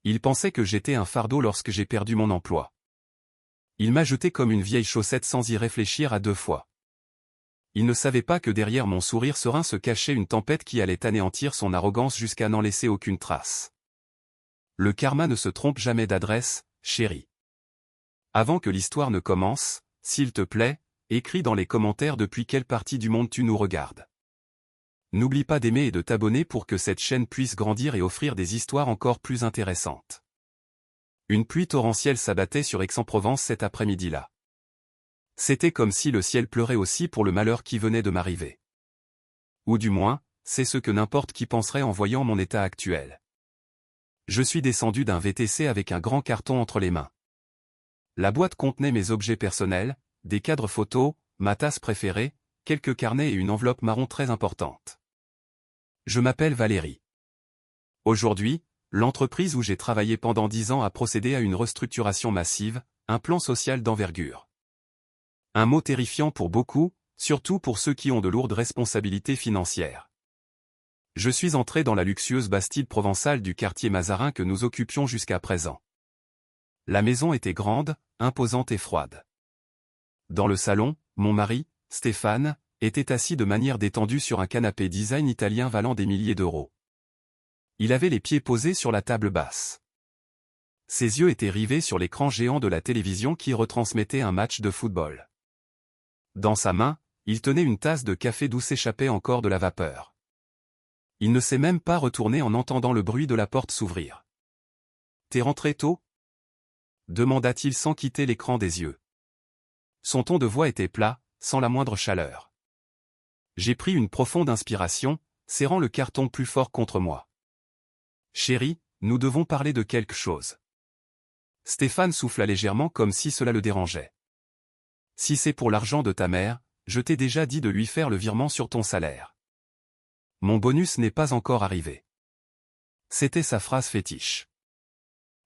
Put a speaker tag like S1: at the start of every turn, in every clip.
S1: Il pensait que j'étais un fardeau lorsque j'ai perdu mon emploi. Il m'a jeté comme une vieille chaussette sans y réfléchir à 2 fois. Il ne savait pas que derrière mon sourire serein se cachait une tempête qui allait anéantir son arrogance jusqu'à n'en laisser aucune trace. Le karma ne se trompe jamais d'adresse, chérie. Avant que l'histoire ne commence, s'il te plaît, écris dans les commentaires depuis quelle partie du monde tu nous regardes. N'oublie pas d'aimer et de t'abonner pour que cette chaîne puisse grandir et offrir des histoires encore plus intéressantes. Une pluie torrentielle s'abattait sur Aix-en-Provence cet après-midi-là. C'était comme si le ciel pleurait aussi pour le malheur qui venait de m'arriver. Ou du moins, c'est ce que n'importe qui penserait en voyant mon état actuel. Je suis descendu d'un VTC avec un grand carton entre les mains. La boîte contenait mes objets personnels, des cadres photos, ma tasse préférée, quelques carnets et une enveloppe marron très importante. Je m'appelle Valérie. Aujourd'hui, l'entreprise où j'ai travaillé pendant 10 ans a procédé à une restructuration massive, un plan social d'envergure. Un mot terrifiant pour beaucoup, surtout pour ceux qui ont de lourdes responsabilités financières. Je suis entré dans la luxueuse bastide provençale du quartier Mazarin que nous occupions jusqu'à présent. La maison était grande, imposante et froide. Dans le salon, mon mari, Stéphane, était assis de manière détendue sur un canapé design italien valant des milliers d'euros. Il avait les pieds posés sur la table basse. Ses yeux étaient rivés sur l'écran géant de la télévision qui retransmettait un match de football. Dans sa main, il tenait une tasse de café d'où s'échappait encore de la vapeur. Il ne s'est même pas retourné en entendant le bruit de la porte s'ouvrir. « T'es rentré tôt ?» demanda-t-il sans quitter l'écran des yeux. Son ton de voix était plat, sans la moindre chaleur. J'ai pris une profonde inspiration, serrant le carton plus fort contre moi. « Chérie, nous devons parler de quelque chose. » Stéphane souffla légèrement comme si cela le dérangeait. « Si c'est pour l'argent de ta mère, je t'ai déjà dit de lui faire le virement sur ton salaire. Mon bonus n'est pas encore arrivé. » C'était sa phrase fétiche.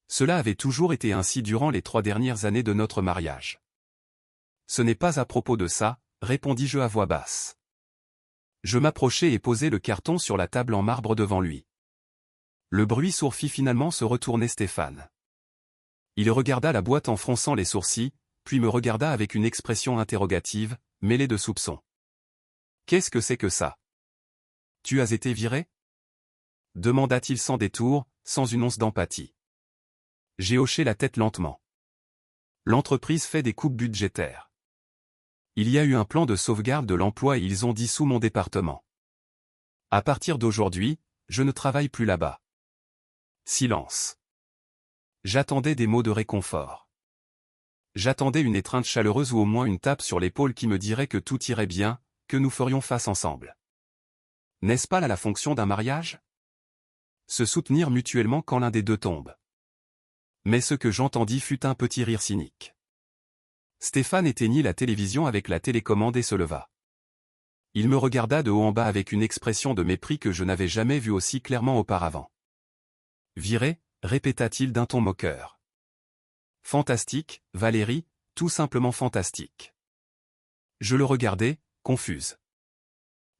S1: Cela avait toujours été ainsi durant les 3 dernières années de notre mariage. « Ce n'est pas à propos de ça, » répondis-je à voix basse. Je m'approchai et posai le carton sur la table en marbre devant lui. Le bruit sourd fit finalement se retourner Stéphane. Il regarda la boîte en fronçant les sourcils, puis me regarda avec une expression interrogative, mêlée de soupçons. « Qu'est-ce que c'est que ça ? Tu as été viré ? » demanda-t-il sans détour, sans une once d'empathie. J'ai hoché la tête lentement. L'entreprise fait des coupes budgétaires. Il y a eu un plan de sauvegarde de l'emploi et ils ont dissous mon département. À partir d'aujourd'hui, je ne travaille plus là-bas. Silence. J'attendais des mots de réconfort. J'attendais une étreinte chaleureuse ou au moins une tape sur l'épaule qui me dirait que tout irait bien, que nous ferions face ensemble. N'est-ce pas là la fonction d'un mariage ? Se soutenir mutuellement quand l'un des deux tombe. Mais ce que j'entendis fut un petit rire cynique. Stéphane éteignit la télévision avec la télécommande et se leva. Il me regarda de haut en bas avec une expression de mépris que je n'avais jamais vue aussi clairement auparavant. « Viré » répéta-t-il d'un ton moqueur. « Fantastique, Valérie, tout simplement fantastique. » Je le regardai, confuse.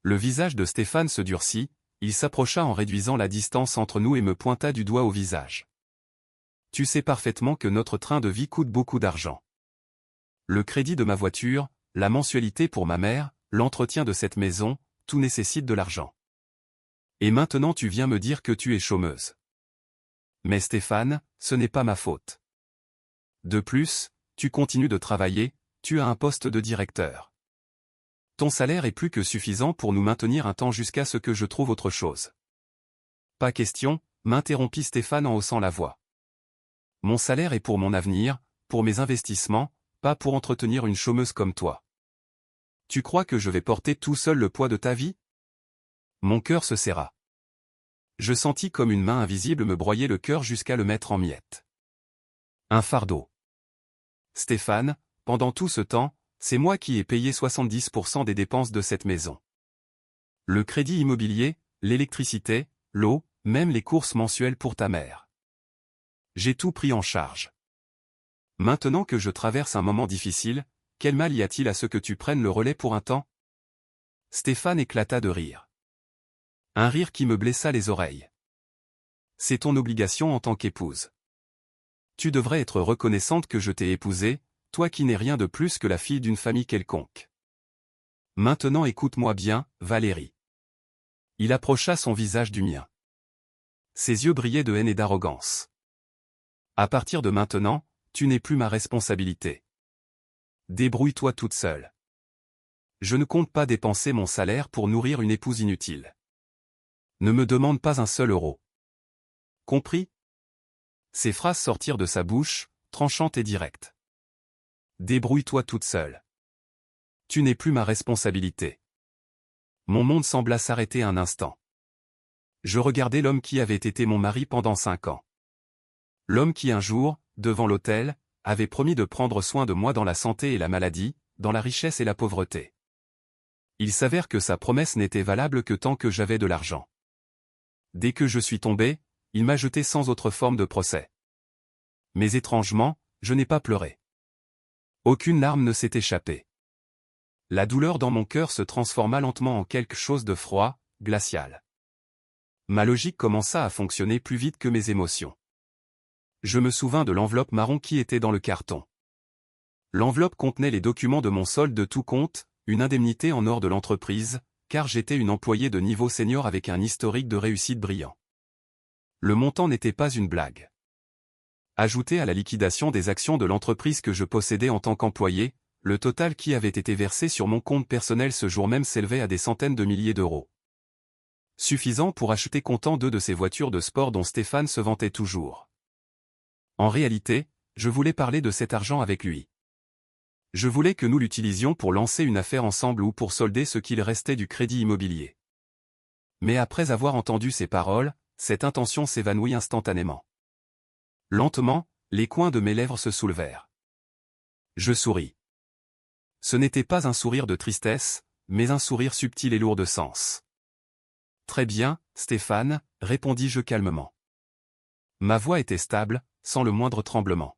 S1: Le visage de Stéphane se durcit, il s'approcha en réduisant la distance entre nous et me pointa du doigt au visage. « Tu sais parfaitement que notre train de vie coûte beaucoup d'argent. Le crédit de ma voiture, la mensualité pour ma mère, l'entretien de cette maison, tout nécessite de l'argent. Et maintenant tu viens me dire que tu es chômeuse. Mais Stéphane, ce n'est pas ma faute. De plus, tu continues de travailler, tu as un poste de directeur. Ton salaire est plus que suffisant pour nous maintenir un temps jusqu'à ce que je trouve autre chose. » Pas question, m'interrompit Stéphane en haussant la voix. Mon salaire est pour mon avenir, pour mes investissements, pas pour entretenir une chômeuse comme toi. Tu crois que je vais porter tout seul le poids de ta vie ? Mon cœur se serra. Je sentis comme une main invisible me broyer le cœur jusqu'à le mettre en miettes. Un fardeau. Stéphane, pendant tout ce temps, c'est moi qui ai payé 70% des dépenses de cette maison. Le crédit immobilier, l'électricité, l'eau, même les courses mensuelles pour ta mère. J'ai tout pris en charge. Maintenant que je traverse un moment difficile, quel mal y a-t-il à ce que tu prennes le relais pour un temps ? Stéphane éclata de rire. Un rire qui me blessa les oreilles. C'est ton obligation en tant qu'épouse. Tu devrais être reconnaissante que je t'ai épousée, toi qui n'es rien de plus que la fille d'une famille quelconque. Maintenant écoute-moi bien, Valérie. Il approcha son visage du mien. Ses yeux brillaient de haine et d'arrogance. À partir de maintenant, tu n'es plus ma responsabilité. Débrouille-toi toute seule. Je ne compte pas dépenser mon salaire pour nourrir une épouse inutile. Ne me demande pas un seul euro. Compris? Ces phrases sortirent de sa bouche, tranchantes et directes. Débrouille-toi toute seule. Tu n'es plus ma responsabilité. Mon monde sembla s'arrêter un instant. Je regardais l'homme qui avait été mon mari pendant 5 ans. L'homme qui un jour, devant l'autel, avait promis de prendre soin de moi dans la santé et la maladie, dans la richesse et la pauvreté. Il s'avère que sa promesse n'était valable que tant que j'avais de l'argent. Dès que je suis tombé, il m'a jeté sans autre forme de procès. Mais étrangement, je n'ai pas pleuré. Aucune larme ne s'est échappée. La douleur dans mon cœur se transforma lentement en quelque chose de froid, glacial. Ma logique commença à fonctionner plus vite que mes émotions. Je me souvins de l'enveloppe marron qui était dans le carton. L'enveloppe contenait les documents de mon solde de tout compte, une indemnité en or de l'entreprise, car j'étais une employée de niveau senior avec un historique de réussite brillant. Le montant n'était pas une blague. Ajouté à la liquidation des actions de l'entreprise que je possédais en tant qu'employé, le total qui avait été versé sur mon compte personnel ce jour même s'élevait à des centaines de milliers d'euros. Suffisant pour acheter comptant 2 de ces voitures de sport dont Stéphane se vantait toujours. En réalité, je voulais parler de cet argent avec lui. Je voulais que nous l'utilisions pour lancer une affaire ensemble ou pour solder ce qu'il restait du crédit immobilier. Mais après avoir entendu ces paroles, cette intention s'évanouit instantanément. Lentement, les coins de mes lèvres se soulevèrent. Je souris. Ce n'était pas un sourire de tristesse, mais un sourire subtil et lourd de sens. Très bien, Stéphane, répondis-je calmement. Ma voix était stable, sans le moindre tremblement.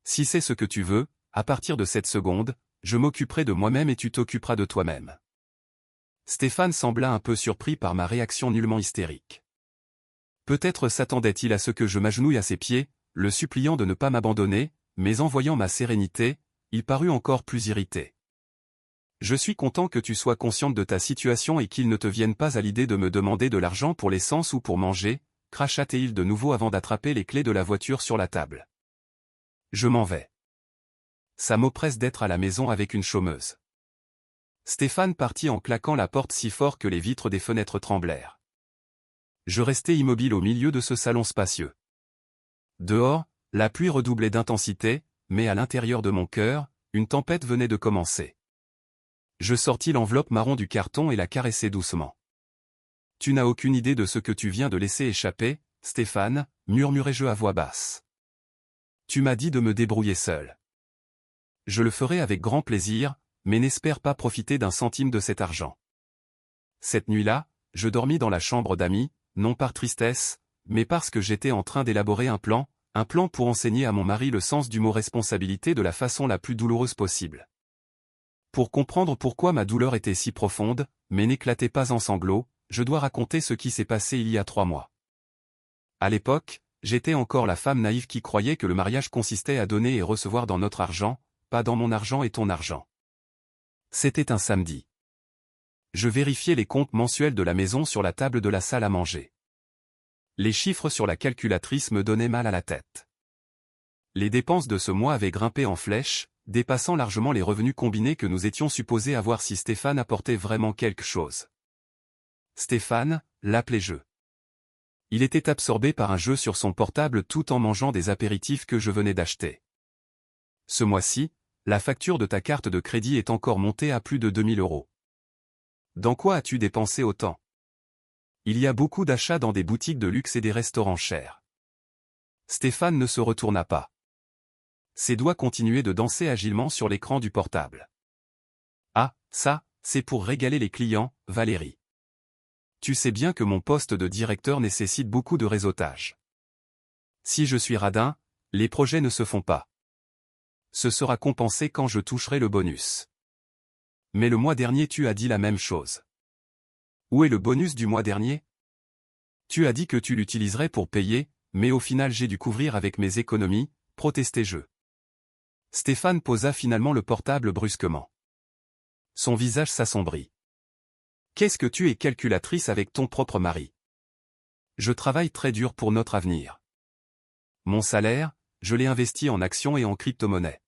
S1: Si c'est ce que tu veux, à partir de cette seconde, je m'occuperai de moi-même et tu t'occuperas de toi-même. Stéphane sembla un peu surpris par ma réaction nullement hystérique. Peut-être s'attendait-il à ce que je m'agenouille à ses pieds, le suppliant de ne pas m'abandonner, mais en voyant ma sérénité, il parut encore plus irrité. Je suis content que tu sois consciente de ta situation et qu'il ne te vienne pas à l'idée de me demander de l'argent pour l'essence ou pour manger, cracha-t-il de nouveau avant d'attraper les clés de la voiture sur la table. Je m'en vais. Ça m'oppresse d'être à la maison avec une chômeuse. Stéphane partit en claquant la porte si fort que les vitres des fenêtres tremblèrent. Je restai immobile au milieu de ce salon spacieux. Dehors, la pluie redoublait d'intensité, mais à l'intérieur de mon cœur, une tempête venait de commencer. Je sortis l'enveloppe marron du carton et la caressai doucement. « Tu n'as aucune idée de ce que tu viens de laisser échapper, Stéphane, murmurai-je à voix basse. Tu m'as dit de me débrouiller seul. Je le ferai avec grand plaisir, mais n'espère pas profiter d'un centime de cet argent. » Cette nuit-là, je dormis dans la chambre d'amis, non par tristesse, mais parce que j'étais en train d'élaborer un plan pour enseigner à mon mari le sens du mot responsabilité de la façon la plus douloureuse possible. Pour comprendre pourquoi ma douleur était si profonde, mais n'éclatait pas en sanglots, je dois raconter ce qui s'est passé il y a 3 mois. À l'époque, j'étais encore la femme naïve qui croyait que le mariage consistait à donner et recevoir dans notre argent, pas dans mon argent et ton argent. C'était un samedi. Je vérifiais les comptes mensuels de la maison sur la table de la salle à manger. Les chiffres sur la calculatrice me donnaient mal à la tête. Les dépenses de ce mois avaient grimpé en flèche, dépassant largement les revenus combinés que nous étions supposés avoir si Stéphane apportait vraiment quelque chose. Stéphane, l'appelai-je. Il était absorbé par un jeu sur son portable tout en mangeant des apéritifs que je venais d'acheter. Ce mois-ci, la facture de ta carte de crédit est encore montée à plus de 2000 €. Dans quoi as-tu dépensé autant? Il y a beaucoup d'achats dans des boutiques de luxe et des restaurants chers. Stéphane ne se retourna pas. Ses doigts continuaient de danser agilement sur l'écran du portable. Ah, ça, c'est pour régaler les clients, Valérie. Tu sais bien que mon poste de directeur nécessite beaucoup de réseautage. Si je suis radin, les projets ne se font pas. Ce sera compensé quand je toucherai le bonus. Mais le mois dernier tu as dit la même chose. Où est le bonus du mois dernier? Tu as dit que tu l'utiliserais pour payer, mais au final j'ai dû couvrir avec mes économies, protestai-je. Stéphane posa finalement le portable brusquement. Son visage s'assombrit. Qu'est-ce que tu es calculatrice avec ton propre mari? Je travaille très dur pour notre avenir. Mon salaire, je l'ai investi en actions et en crypto-monnaies.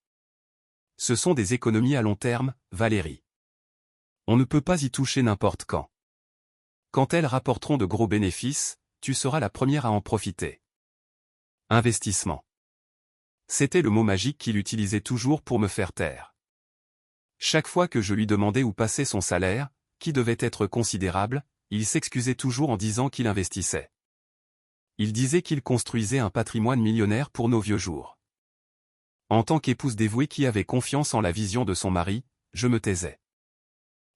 S1: Ce sont des économies à long terme, Valérie. On ne peut pas y toucher n'importe quand. Quand elles rapporteront de gros bénéfices, tu seras la première à en profiter. Investissement. C'était le mot magique qu'il utilisait toujours pour me faire taire. Chaque fois que je lui demandais où passait son salaire, qui devait être considérable, il s'excusait toujours en disant qu'il investissait. Il disait qu'il construisait un patrimoine millionnaire pour nos vieux jours. En tant qu'épouse dévouée qui avait confiance en la vision de son mari, je me taisais.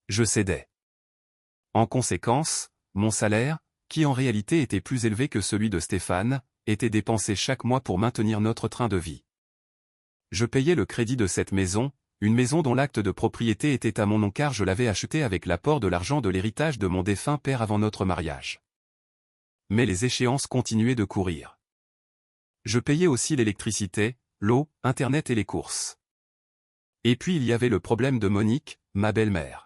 S1: Je cédais. En conséquence, mon salaire, qui en réalité était plus élevé que celui de Stéphane, était dépensé chaque mois pour maintenir notre train de vie. Je payais le crédit de cette maison, une maison dont l'acte de propriété était à mon nom car je l'avais achetée avec l'apport de l'argent de l'héritage de mon défunt père avant notre mariage. Mais les échéances continuaient de courir. Je payais aussi l'électricité, l'eau, Internet et les courses. Et puis il y avait le problème de Monique, ma belle-mère.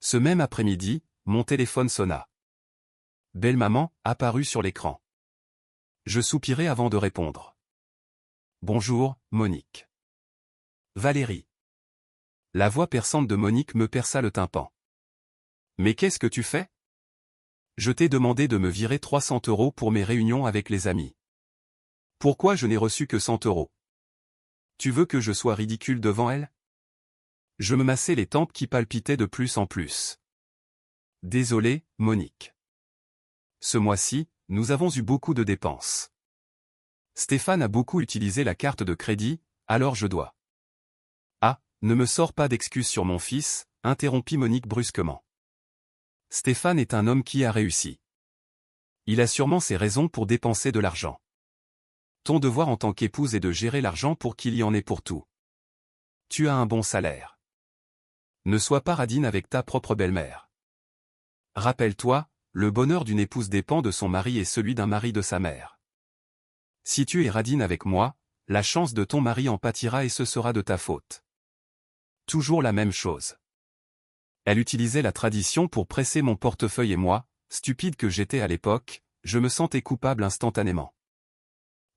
S1: Ce même après-midi, mon téléphone sonna. Belle-maman apparut sur l'écran. Je soupirai avant de répondre. Bonjour, Monique. Valérie. La voix perçante de Monique me perça le tympan. Mais qu'est-ce que tu fais? Je t'ai demandé de me virer 300 € pour mes réunions avec les amis. Pourquoi je n'ai reçu que 100 €? Tu veux que je sois ridicule devant elle? Je me massai les tempes qui palpitaient de plus en plus. Désolé, Monique. Ce mois-ci, nous avons eu beaucoup de dépenses. Stéphane a beaucoup utilisé la carte de crédit, alors je dois. Ah, ne me sors pas d'excuses sur mon fils, interrompit Monique brusquement. Stéphane est un homme qui a réussi. Il a sûrement ses raisons pour dépenser de l'argent. Ton devoir en tant qu'épouse est de gérer l'argent pour qu'il y en ait pour tout. Tu as un bon salaire. Ne sois pas radine avec ta propre belle-mère. Rappelle-toi, le bonheur d'une épouse dépend de son mari et celui d'un mari de sa mère. Si tu es radine avec moi, la chance de ton mari en pâtira et ce sera de ta faute. Toujours la même chose. Elle utilisait la tradition pour presser mon portefeuille et moi, stupide que j'étais à l'époque, je me sentais coupable instantanément.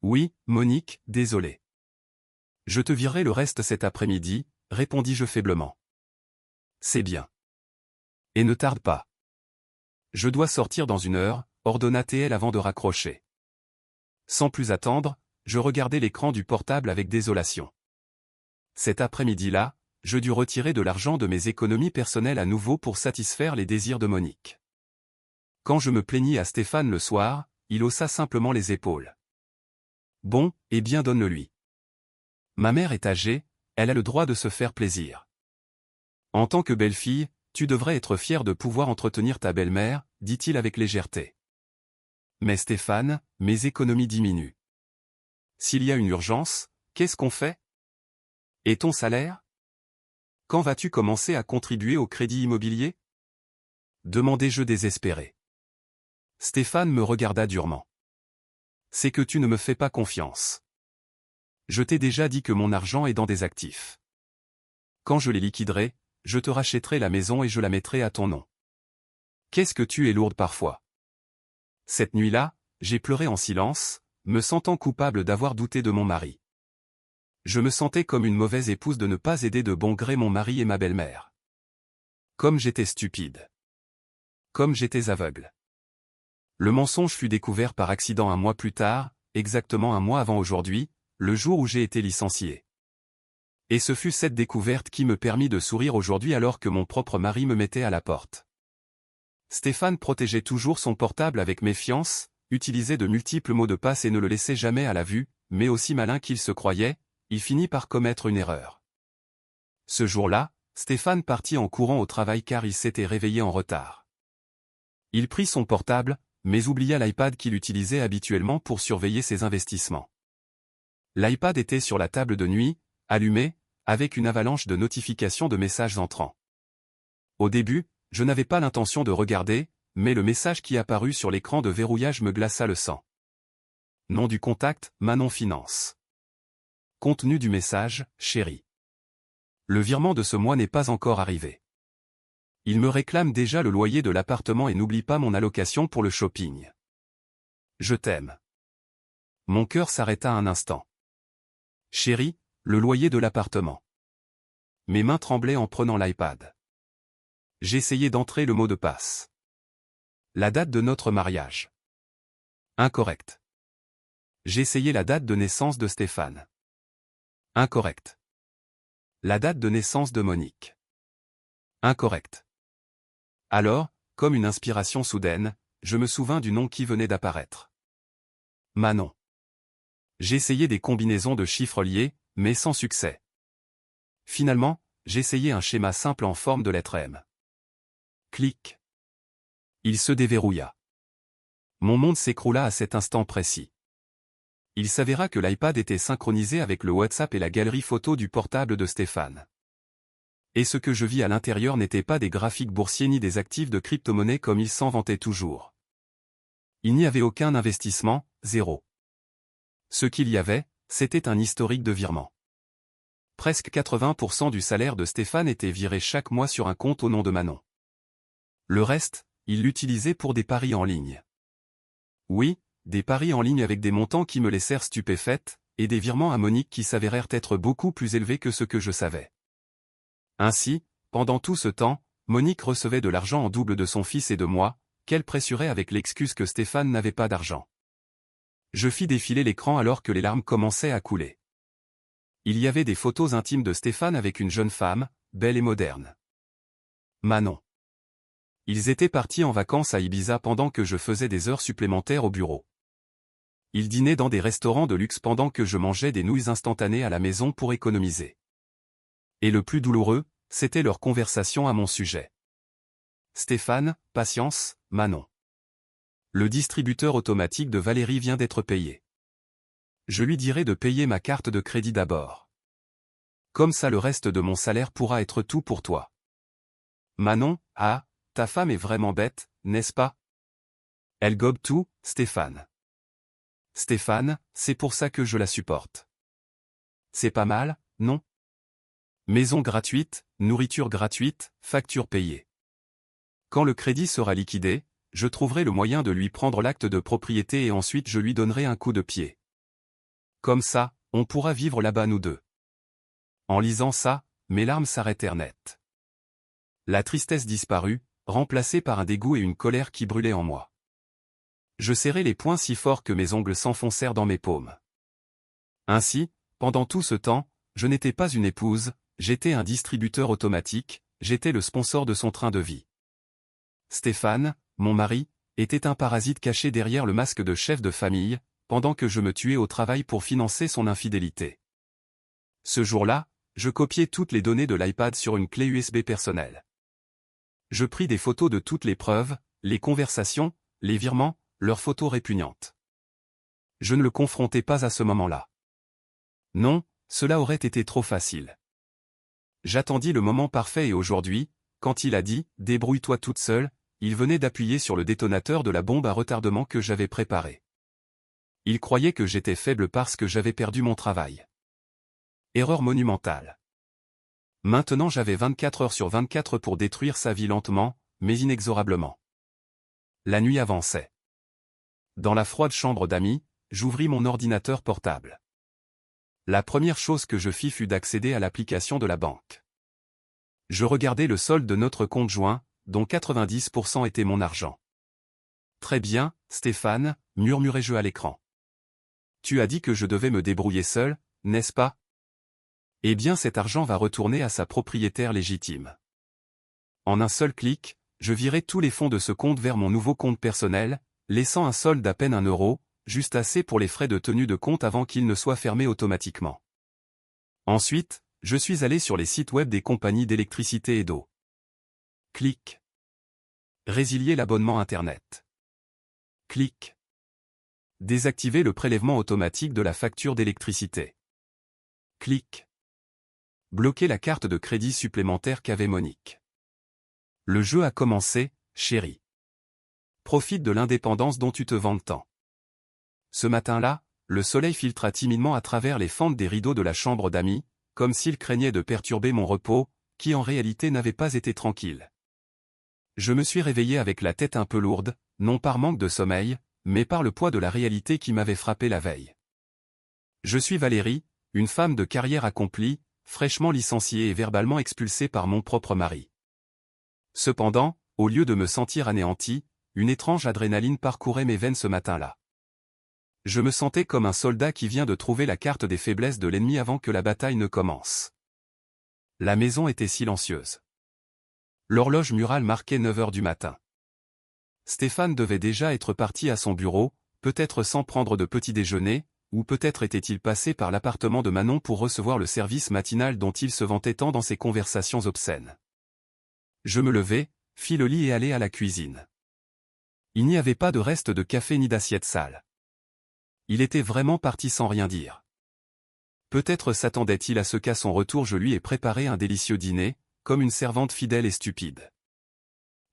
S1: Oui, Monique, désolé. Je te virerai le reste cet après-midi, répondis-je faiblement. C'est bien. Et ne tarde pas. Je dois sortir dans 1 heure, ordonna TL avant de raccrocher. Sans plus attendre, je regardai l'écran du portable avec désolation. Cet après-midi-là, je dus retirer de l'argent de mes économies personnelles à nouveau pour satisfaire les désirs de Monique. Quand je me plaignis à Stéphane le soir, il haussa simplement les épaules. Bon, eh bien donne-le-lui. Ma mère est âgée, elle a le droit de se faire plaisir. En tant que belle-fille, tu devrais être fière de pouvoir entretenir ta belle-mère, dit-il avec légèreté. Mais Stéphane, mes économies diminuent. S'il y a une urgence, qu'est-ce qu'on fait? Et ton salaire? Quand vas-tu commencer à contribuer au crédit immobilier? Demandai-je désespéré. Stéphane me regarda durement. C'est que tu ne me fais pas confiance. Je t'ai déjà dit que mon argent est dans des actifs. Quand je les liquiderai, je te rachèterai la maison et je la mettrai à ton nom. Qu'est-ce que tu es lourde parfois. Cette nuit-là, j'ai pleuré en silence, me sentant coupable d'avoir douté de mon mari. Je me sentais comme une mauvaise épouse de ne pas aider de bon gré mon mari et ma belle-mère. Comme j'étais stupide. Comme j'étais aveugle. Le mensonge fut découvert par accident 1 mois plus tard, exactement 1 mois avant aujourd'hui, le jour où j'ai été licencié. Et ce fut cette découverte qui me permit de sourire aujourd'hui alors que mon propre mari me mettait à la porte. Stéphane protégeait toujours son portable avec méfiance, utilisait de multiples mots de passe et ne le laissait jamais à la vue, mais aussi malin qu'il se croyait, il finit par commettre une erreur. Ce jour-là, Stéphane partit en courant au travail car il s'était réveillé en retard. Il prit son portable, mais oublia l'iPad qu'il utilisait habituellement pour surveiller ses investissements. L'iPad était sur la table de nuit, allumé, avec une avalanche de notifications de messages entrants. Au début, je n'avais pas l'intention de regarder, mais le message qui apparut sur l'écran de verrouillage me glaça le sang. Nom du contact, Manon Finance. Contenu du message, chérie. Le virement de ce mois n'est pas encore arrivé. Il me réclame déjà le loyer de l'appartement et n'oublie pas mon allocation pour le shopping. Je t'aime. Mon cœur s'arrêta un instant. Chérie, le loyer de l'appartement. Mes mains tremblaient en prenant l'iPad. J'essayais d'entrer le mot de passe. La date de notre mariage. Incorrect. J'essayais la date de naissance de Stéphane. Incorrect. La date de naissance de Monique. Incorrect. Alors, comme une inspiration soudaine, je me souvins du nom qui venait d'apparaître. Manon. J'essayais des combinaisons de chiffres liés, mais sans succès. Finalement, j'essayais un schéma simple en forme de lettre M. Clic. Il se déverrouilla. Mon monde s'écroula à cet instant précis. Il s'avéra que l'iPad était synchronisé avec le WhatsApp et la galerie photo du portable de Stéphane. Et ce que je vis à l'intérieur n'était pas des graphiques boursiers ni des actifs de crypto-monnaie comme il s'en vantait toujours. Il n'y avait aucun investissement, zéro. Ce qu'il y avait, c'était un historique de virement. Presque 80% du salaire de Stéphane était viré chaque mois sur un compte au nom de Manon. Le reste, il l'utilisait pour des paris en ligne. Oui, des paris en ligne avec des montants qui me laissèrent stupéfaite, et des virements à Monique qui s'avérèrent être beaucoup plus élevés que ce que je savais. Ainsi, pendant tout ce temps, Monique recevait de l'argent en double de son fils et de moi, qu'elle pressurait avec l'excuse que Stéphane n'avait pas d'argent. Je fis défiler l'écran alors que les larmes commençaient à couler. Il y avait des photos intimes de Stéphane avec une jeune femme, belle et moderne. Manon. Ils étaient partis en vacances à Ibiza pendant que je faisais des heures supplémentaires au bureau. Ils dînaient dans des restaurants de luxe pendant que je mangeais des nouilles instantanées à la maison pour économiser. Et le plus douloureux, c'était leur conversation à mon sujet. Stéphane, patience, Manon. Le distributeur automatique de Valérie vient d'être payé. Je lui dirai de payer ma carte de crédit d'abord. Comme ça le reste de mon salaire pourra être tout pour toi. Manon, ah, ta femme est vraiment bête, n'est-ce pas? Elle gobe tout, Stéphane. Stéphane, c'est pour ça que je la supporte. C'est pas mal, non? Maison gratuite, nourriture gratuite, facture payée. Quand le crédit sera liquidé, je trouverai le moyen de lui prendre l'acte de propriété et ensuite je lui donnerai un coup de pied. Comme ça, on pourra vivre là-bas nous deux. En lisant ça, mes larmes s'arrêtèrent net. La tristesse disparut, remplacée par un dégoût et une colère qui brûlaient en moi. Je serrai les poings si fort que mes ongles s'enfoncèrent dans mes paumes. Ainsi, pendant tout ce temps, je n'étais pas une épouse, j'étais un distributeur automatique, j'étais le sponsor de son train de vie. Stéphane, mon mari, était un parasite caché derrière le masque de chef de famille, pendant que je me tuais au travail pour financer son infidélité. Ce jour-là, je copiai toutes les données de l'iPad sur une clé USB personnelle. Je pris des photos de toutes les preuves, les conversations, les virements, leurs photos répugnantes. Je ne le confrontais pas à ce moment-là. Non, cela aurait été trop facile. J'attendis le moment parfait et aujourd'hui, quand il a dit « Débrouille-toi toute seule », il venait d'appuyer sur le détonateur de la bombe à retardement que j'avais préparée. Il croyait que j'étais faible parce que j'avais perdu mon travail. Erreur monumentale. Maintenant j'avais 24 heures sur 24 pour détruire sa vie lentement, mais inexorablement. La nuit avançait. Dans la froide chambre d'amis, j'ouvris mon ordinateur portable. La première chose que je fis fut d'accéder à l'application de la banque. Je regardais le solde de notre compte joint, dont 90% était mon argent. Très bien, Stéphane, murmurai-je à l'écran. Tu as dit que je devais me débrouiller seul, n'est-ce pas? Eh bien cet argent va retourner à sa propriétaire légitime. En un seul clic, je virai tous les fonds de ce compte vers mon nouveau compte personnel, laissant un solde d'à peine 1 euro, juste assez pour les frais de tenue de compte avant qu'il ne soit fermé automatiquement. Ensuite, je suis allé sur les sites web des compagnies d'électricité et d'eau. Clic. Résilier l'abonnement Internet. Clic. Désactiver le prélèvement automatique de la facture d'électricité. Clic. Bloquer la carte de crédit supplémentaire qu'avait Monique. Le jeu a commencé, chérie. profite de l'indépendance dont tu te vantes tant. Ce matin-là, le soleil filtra timidement à travers les fentes des rideaux de la chambre d'amis, comme s'il craignait de perturber mon repos, qui en réalité n'avait pas été tranquille. Je me suis réveillé avec la tête un peu lourde, non par manque de sommeil, mais par le poids de la réalité qui m'avait frappé la veille. Je suis Valérie, une femme de carrière accomplie, fraîchement licenciée et verbalement expulsée par mon propre mari. Cependant, au lieu de me sentir anéanti, une étrange adrénaline parcourait mes veines ce matin-là. Je me sentais comme un soldat qui vient de trouver la carte des faiblesses de l'ennemi avant que la bataille ne commence. La maison était silencieuse. L'horloge murale marquait 9 heures du matin. Stéphane devait déjà être parti à son bureau, peut-être sans prendre de petit déjeuner, ou peut-être était-il passé par l'appartement de Manon pour recevoir le service matinal dont il se vantait tant dans ses conversations obscènes. Je me levai, fis le lit et allai à la cuisine. Il n'y avait pas de reste de café ni d'assiette sale. Il était vraiment parti sans rien dire. Peut-être s'attendait-il à ce qu'à son retour je lui ai préparé un délicieux dîner, comme une servante fidèle et stupide.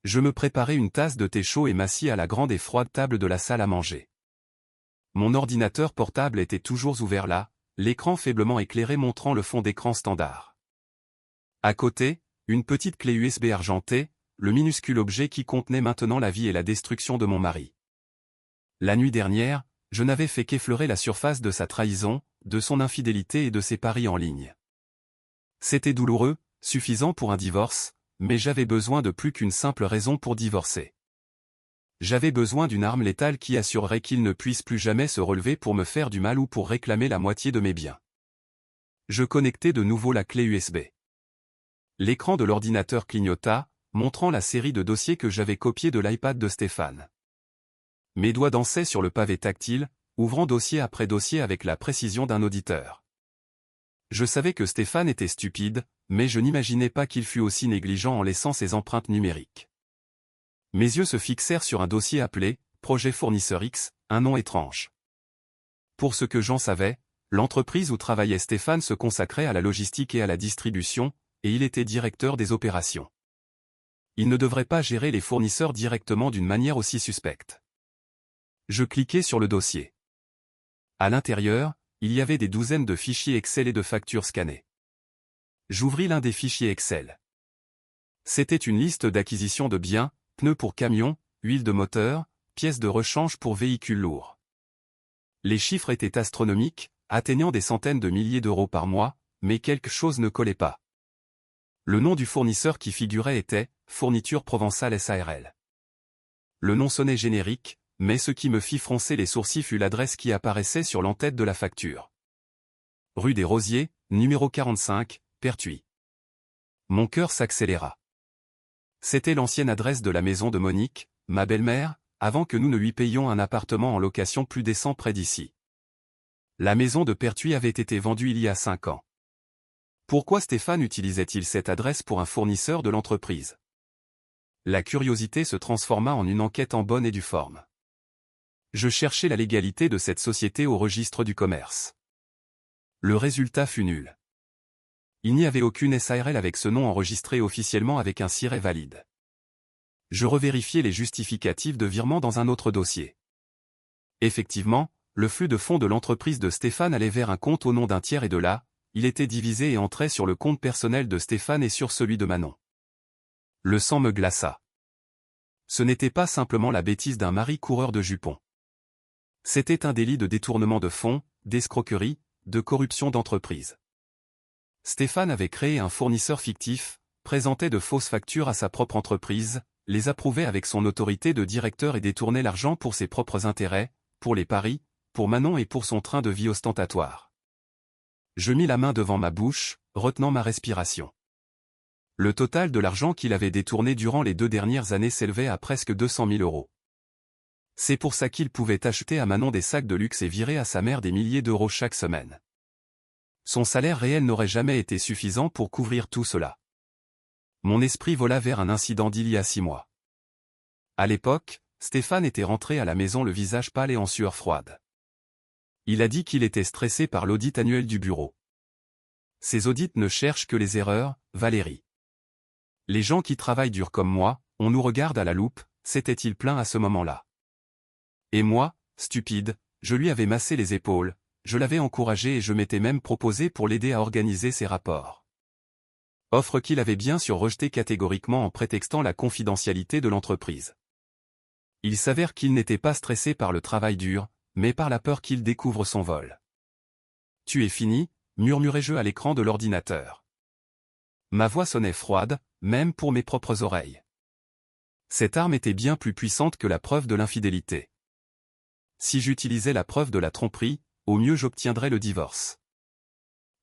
S1: Je me préparai une tasse de thé chaud et m'assis à la grande et froide table de la salle à manger. Mon ordinateur portable était toujours ouvert là, l'écran faiblement éclairé montrant le fond d'écran standard. À côté, une petite clé USB argentée, le minuscule objet qui contenait maintenant la vie et la destruction de mon mari. La nuit dernière, je n'avais fait qu'effleurer la surface de sa trahison, de son infidélité et de ses paris en ligne. C'était douloureux, suffisant pour un divorce, mais j'avais besoin de plus qu'une simple raison pour divorcer. J'avais besoin d'une arme létale qui assurerait qu'il ne puisse plus jamais se relever pour me faire du mal ou pour réclamer la moitié de mes biens. Je connectai de nouveau la clé USB. L'écran de l'ordinateur clignota, montrant la série de dossiers que j'avais copiés de l'iPad de Stéphane. Mes doigts dansaient sur le pavé tactile, ouvrant dossier après dossier avec la précision d'un auditeur. Je savais que Stéphane était stupide, mais je n'imaginais pas qu'il fût aussi négligent en laissant ses empreintes numériques. Mes yeux se fixèrent sur un dossier appelé « Projet Fournisseur X », un nom étrange. Pour ce que j'en savais, l'entreprise où travaillait Stéphane se consacrait à la logistique et à la distribution, et il était directeur des opérations. Il ne devrait pas gérer les fournisseurs directement d'une manière aussi suspecte. Je cliquai sur le dossier. À l'intérieur, il y avait des douzaines de fichiers Excel et de factures scannées. J'ouvris l'un des fichiers Excel. C'était une liste d'acquisition de biens, pneus pour camions, huile de moteur, pièces de rechange pour véhicules lourds. Les chiffres étaient astronomiques, atteignant des centaines de milliers d'euros par mois, mais quelque chose ne collait pas. Le nom du fournisseur qui figurait était « Fourniture Provençale SARL ». Le nom sonnait générique, mais ce qui me fit froncer les sourcils fut l'adresse qui apparaissait sur l'entête de la facture. Rue des Rosiers, numéro 45, Pertuis. Mon cœur s'accéléra. C'était l'ancienne adresse de la maison de Monique, ma belle-mère, avant que nous ne lui payions un appartement en location plus décent près d'ici. La maison de Pertuis avait été vendue il y a 5 ans. Pourquoi Stéphane utilisait-il cette adresse pour un fournisseur de l'entreprise? La curiosité se transforma en une enquête en bonne et due forme. Je cherchais la légalité de cette société au registre du commerce. Le résultat fut nul. Il n'y avait aucune SARL avec ce nom enregistré officiellement avec un siret valide. Je revérifiai les justificatifs de virement dans un autre dossier. Effectivement, le flux de fonds de l'entreprise de Stéphane allait vers un compte au nom d'un tiers et de là, il était divisé et entrait sur le compte personnel de Stéphane et sur celui de Manon. Le sang me glaça. Ce n'était pas simplement la bêtise d'un mari coureur de jupons. C'était un délit de détournement de fonds, d'escroquerie, de corruption d'entreprise. Stéphane avait créé un fournisseur fictif, présentait de fausses factures à sa propre entreprise, les approuvait avec son autorité de directeur et détournait l'argent pour ses propres intérêts, pour les paris, pour Manon et pour son train de vie ostentatoire. Je mis la main devant ma bouche, retenant ma respiration. Le total de l'argent qu'il avait détourné durant les 2 dernières années s'élevait à presque 200 000 euros. C'est pour ça qu'il pouvait acheter à Manon des sacs de luxe et virer à sa mère des milliers d'euros chaque semaine. Son salaire réel n'aurait jamais été suffisant pour couvrir tout cela. Mon esprit vola vers un incident d'il y a 6 mois. À l'époque, Stéphane était rentré à la maison le visage pâle et en sueur froide. Il a dit qu'il était stressé par l'audit annuel du bureau. Ces audits ne cherchent que les erreurs, Valérie. Les gens qui travaillent dur comme moi, on nous regarde à la loupe, s'était-il plaint à ce moment-là. Et moi, stupide, je lui avais massé les épaules, je l'avais encouragé et je m'étais même proposé pour l'aider à organiser ses rapports. Offre qu'il avait bien sûr rejetée catégoriquement en prétextant la confidentialité de l'entreprise. Il s'avère qu'il n'était pas stressé par le travail dur, mais par la peur qu'il découvre son vol. « Tu es fini » murmurai-je à l'écran de l'ordinateur. Ma voix sonnait froide, même pour mes propres oreilles. Cette arme était bien plus puissante que la preuve de l'infidélité. Si j'utilisais la preuve de la tromperie, au mieux j'obtiendrais le divorce.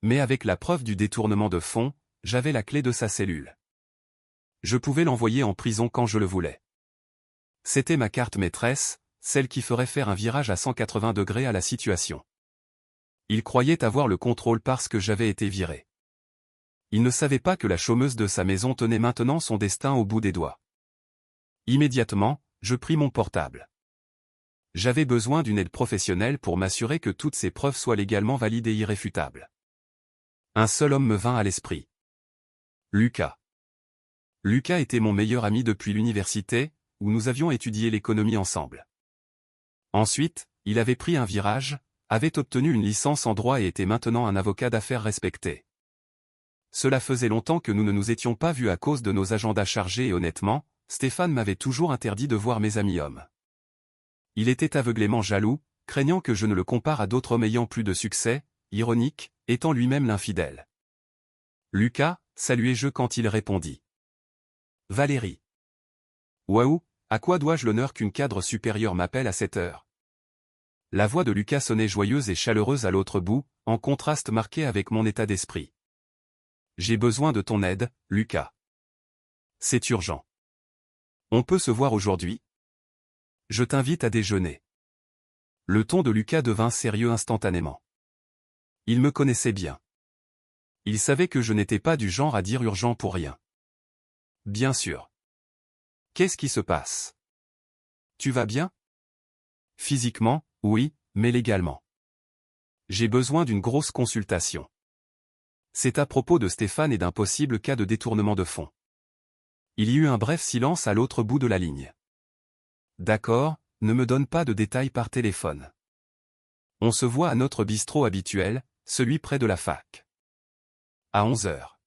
S1: Mais avec la preuve du détournement de fonds, j'avais la clé de sa cellule. Je pouvais l'envoyer en prison quand je le voulais. C'était ma carte maîtresse, celle qui ferait faire un virage à 180 degrés à la situation. Il croyait avoir le contrôle parce que j'avais été viré. Il ne savait pas que la chômeuse de sa maison tenait maintenant son destin au bout des doigts. Immédiatement, je pris mon portable. J'avais besoin d'une aide professionnelle pour m'assurer que toutes ces preuves soient légalement valides et irréfutables. Un seul homme me vint à l'esprit. Lucas. Lucas était mon meilleur ami depuis l'université, où nous avions étudié l'économie ensemble. Ensuite, il avait pris un virage, avait obtenu une licence en droit et était maintenant un avocat d'affaires respecté. Cela faisait longtemps que nous ne nous étions pas vus à cause de nos agendas chargés et honnêtement, Stéphane m'avait toujours interdit de voir mes amis hommes. Il était aveuglément jaloux, craignant que je ne le compare à d'autres hommes ayant plus de succès, ironique, étant lui-même l'infidèle. Lucas, saluai-je quand il répondit. Valérie. Waouh, à quoi dois-je l'honneur qu'une cadre supérieure m'appelle à cette heure? La voix de Lucas sonnait joyeuse et chaleureuse à l'autre bout, en contraste marqué avec mon état d'esprit. J'ai besoin de ton aide, Lucas. C'est urgent. On peut se voir aujourd'hui? Je t'invite à déjeuner. Le ton de Lucas devint sérieux instantanément. Il me connaissait bien. Il savait que je n'étais pas du genre à dire urgent pour rien. Bien sûr. Qu'est-ce qui se passe? Tu vas bien? Physiquement, oui, mais légalement. J'ai besoin d'une grosse consultation. C'est à propos de Stéphane et d'un possible cas de détournement de fonds. Il y eut un bref silence à l'autre bout de la ligne. D'accord, ne me donne pas de détails par téléphone. On se voit à notre bistrot habituel, celui près de la fac. À 11h.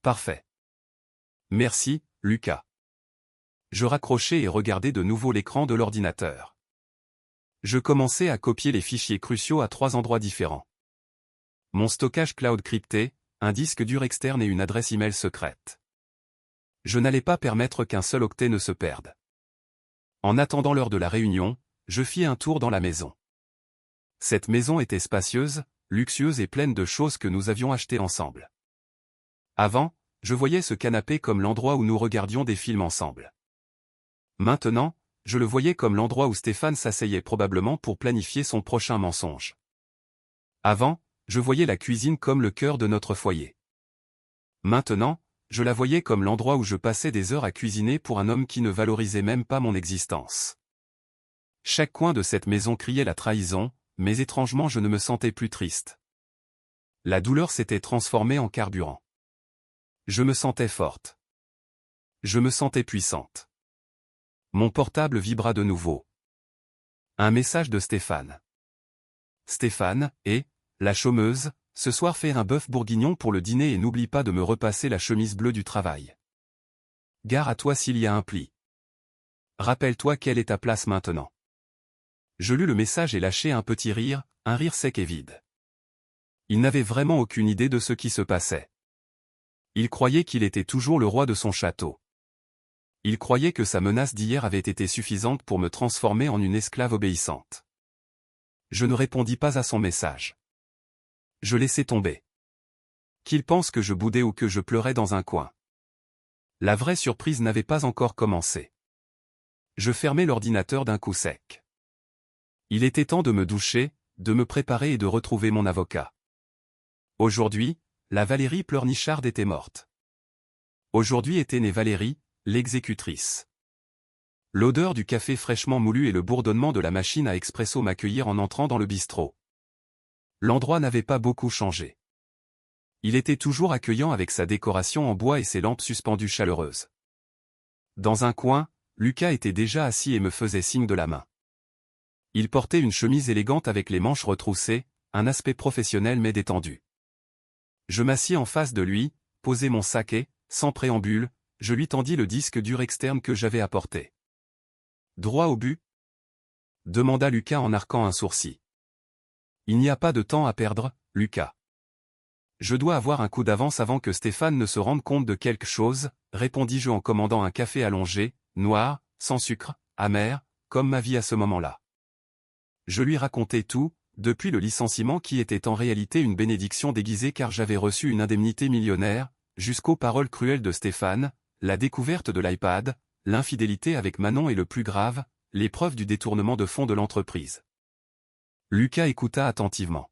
S1: Parfait. Merci, Lucas. Je raccrochai et regardai de nouveau l'écran de l'ordinateur. Je commençais à copier les fichiers cruciaux à 3 endroits différents. Mon stockage cloud crypté, un disque dur externe et une adresse email secrète. Je n'allais pas permettre qu'un seul octet ne se perde. En attendant l'heure de la réunion, je fis un tour dans la maison. Cette maison était spacieuse, luxueuse et pleine de choses que nous avions achetées ensemble. Avant, je voyais ce canapé comme l'endroit où nous regardions des films ensemble. Maintenant, je le voyais comme l'endroit où Stéphane s'asseyait probablement pour planifier son prochain mensonge. Avant, je voyais la cuisine comme le cœur de notre foyer. Maintenant, je la voyais comme l'endroit où je passais des heures à cuisiner pour un homme qui ne valorisait même pas mon existence. Chaque coin de cette maison criait la trahison, mais étrangement je ne me sentais plus triste. La douleur s'était transformée en carburant. Je me sentais forte. Je me sentais puissante. Mon portable vibra de nouveau. Un message de Stéphane. Stéphane, la chômeuse, ce soir fais un bœuf bourguignon pour le dîner et n'oublie pas de me repasser la chemise bleue du travail. Gare à toi s'il y a un pli. Rappelle-toi quelle est ta place maintenant. Je lus le message et lâchai un petit rire, un rire sec et vide. Il n'avait vraiment aucune idée de ce qui se passait. Il croyait qu'il était toujours le roi de son château. Il croyait que sa menace d'hier avait été suffisante pour me transformer en une esclave obéissante. Je ne répondis pas à son message. Je laissai tomber. Qu'il pense que je boudais ou que je pleurais dans un coin. La vraie surprise n'avait pas encore commencé. Je fermai l'ordinateur d'un coup sec. Il était temps de me doucher, de me préparer et de retrouver mon avocat. Aujourd'hui, la Valérie pleurnicharde était morte. Aujourd'hui était née Valérie, l'exécutrice. L'odeur du café fraîchement moulu et le bourdonnement de la machine à expresso m'accueillirent en entrant dans le bistrot. L'endroit n'avait pas beaucoup changé. Il était toujours accueillant avec sa décoration en bois et ses lampes suspendues chaleureuses. Dans un coin, Lucas était déjà assis et me faisait signe de la main. Il portait une chemise élégante avec les manches retroussées, un aspect professionnel mais détendu. Je m'assis en face de lui, posai mon sac et, sans préambule, je lui tendis le disque dur externe que j'avais apporté. Droit au but ? Demanda Lucas en arquant un sourcil. Il n'y a pas de temps à perdre, Lucas. Je dois avoir un coup d'avance avant que Stéphane ne se rende compte de quelque chose, répondis-je en commandant un café allongé, noir, sans sucre, amer, comme ma vie à ce moment-là. Je lui racontai tout, depuis le licenciement qui était en réalité une bénédiction déguisée car j'avais reçu une indemnité millionnaire, jusqu'aux paroles cruelles de Stéphane, la découverte de l'iPad, l'infidélité avec Manon et le plus grave, l'épreuve du détournement de fonds de l'entreprise. Lucas écouta attentivement.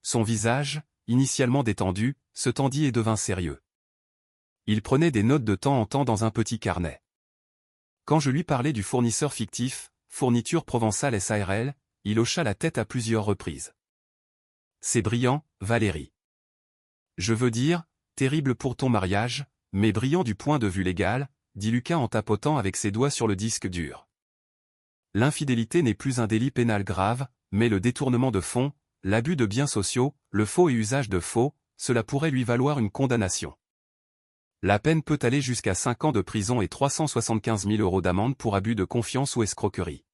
S1: Son visage, initialement détendu, se tendit et devint sérieux. Il prenait des notes de temps en temps dans un petit carnet. Quand je lui parlais du fournisseur fictif, Fourniture Provençale SARL, il hocha la tête à plusieurs reprises. C'est brillant, Valérie. Je veux dire, terrible pour ton mariage, mais brillant du point de vue légal, dit Lucas en tapotant avec ses doigts sur le disque dur. L'infidélité n'est plus un délit pénal grave, mais le détournement de fonds, l'abus de biens sociaux, le faux et usage de faux, cela pourrait lui valoir une condamnation. La peine peut aller jusqu'à 5 ans de prison et 375 000 € d'amende pour abus de confiance ou escroquerie.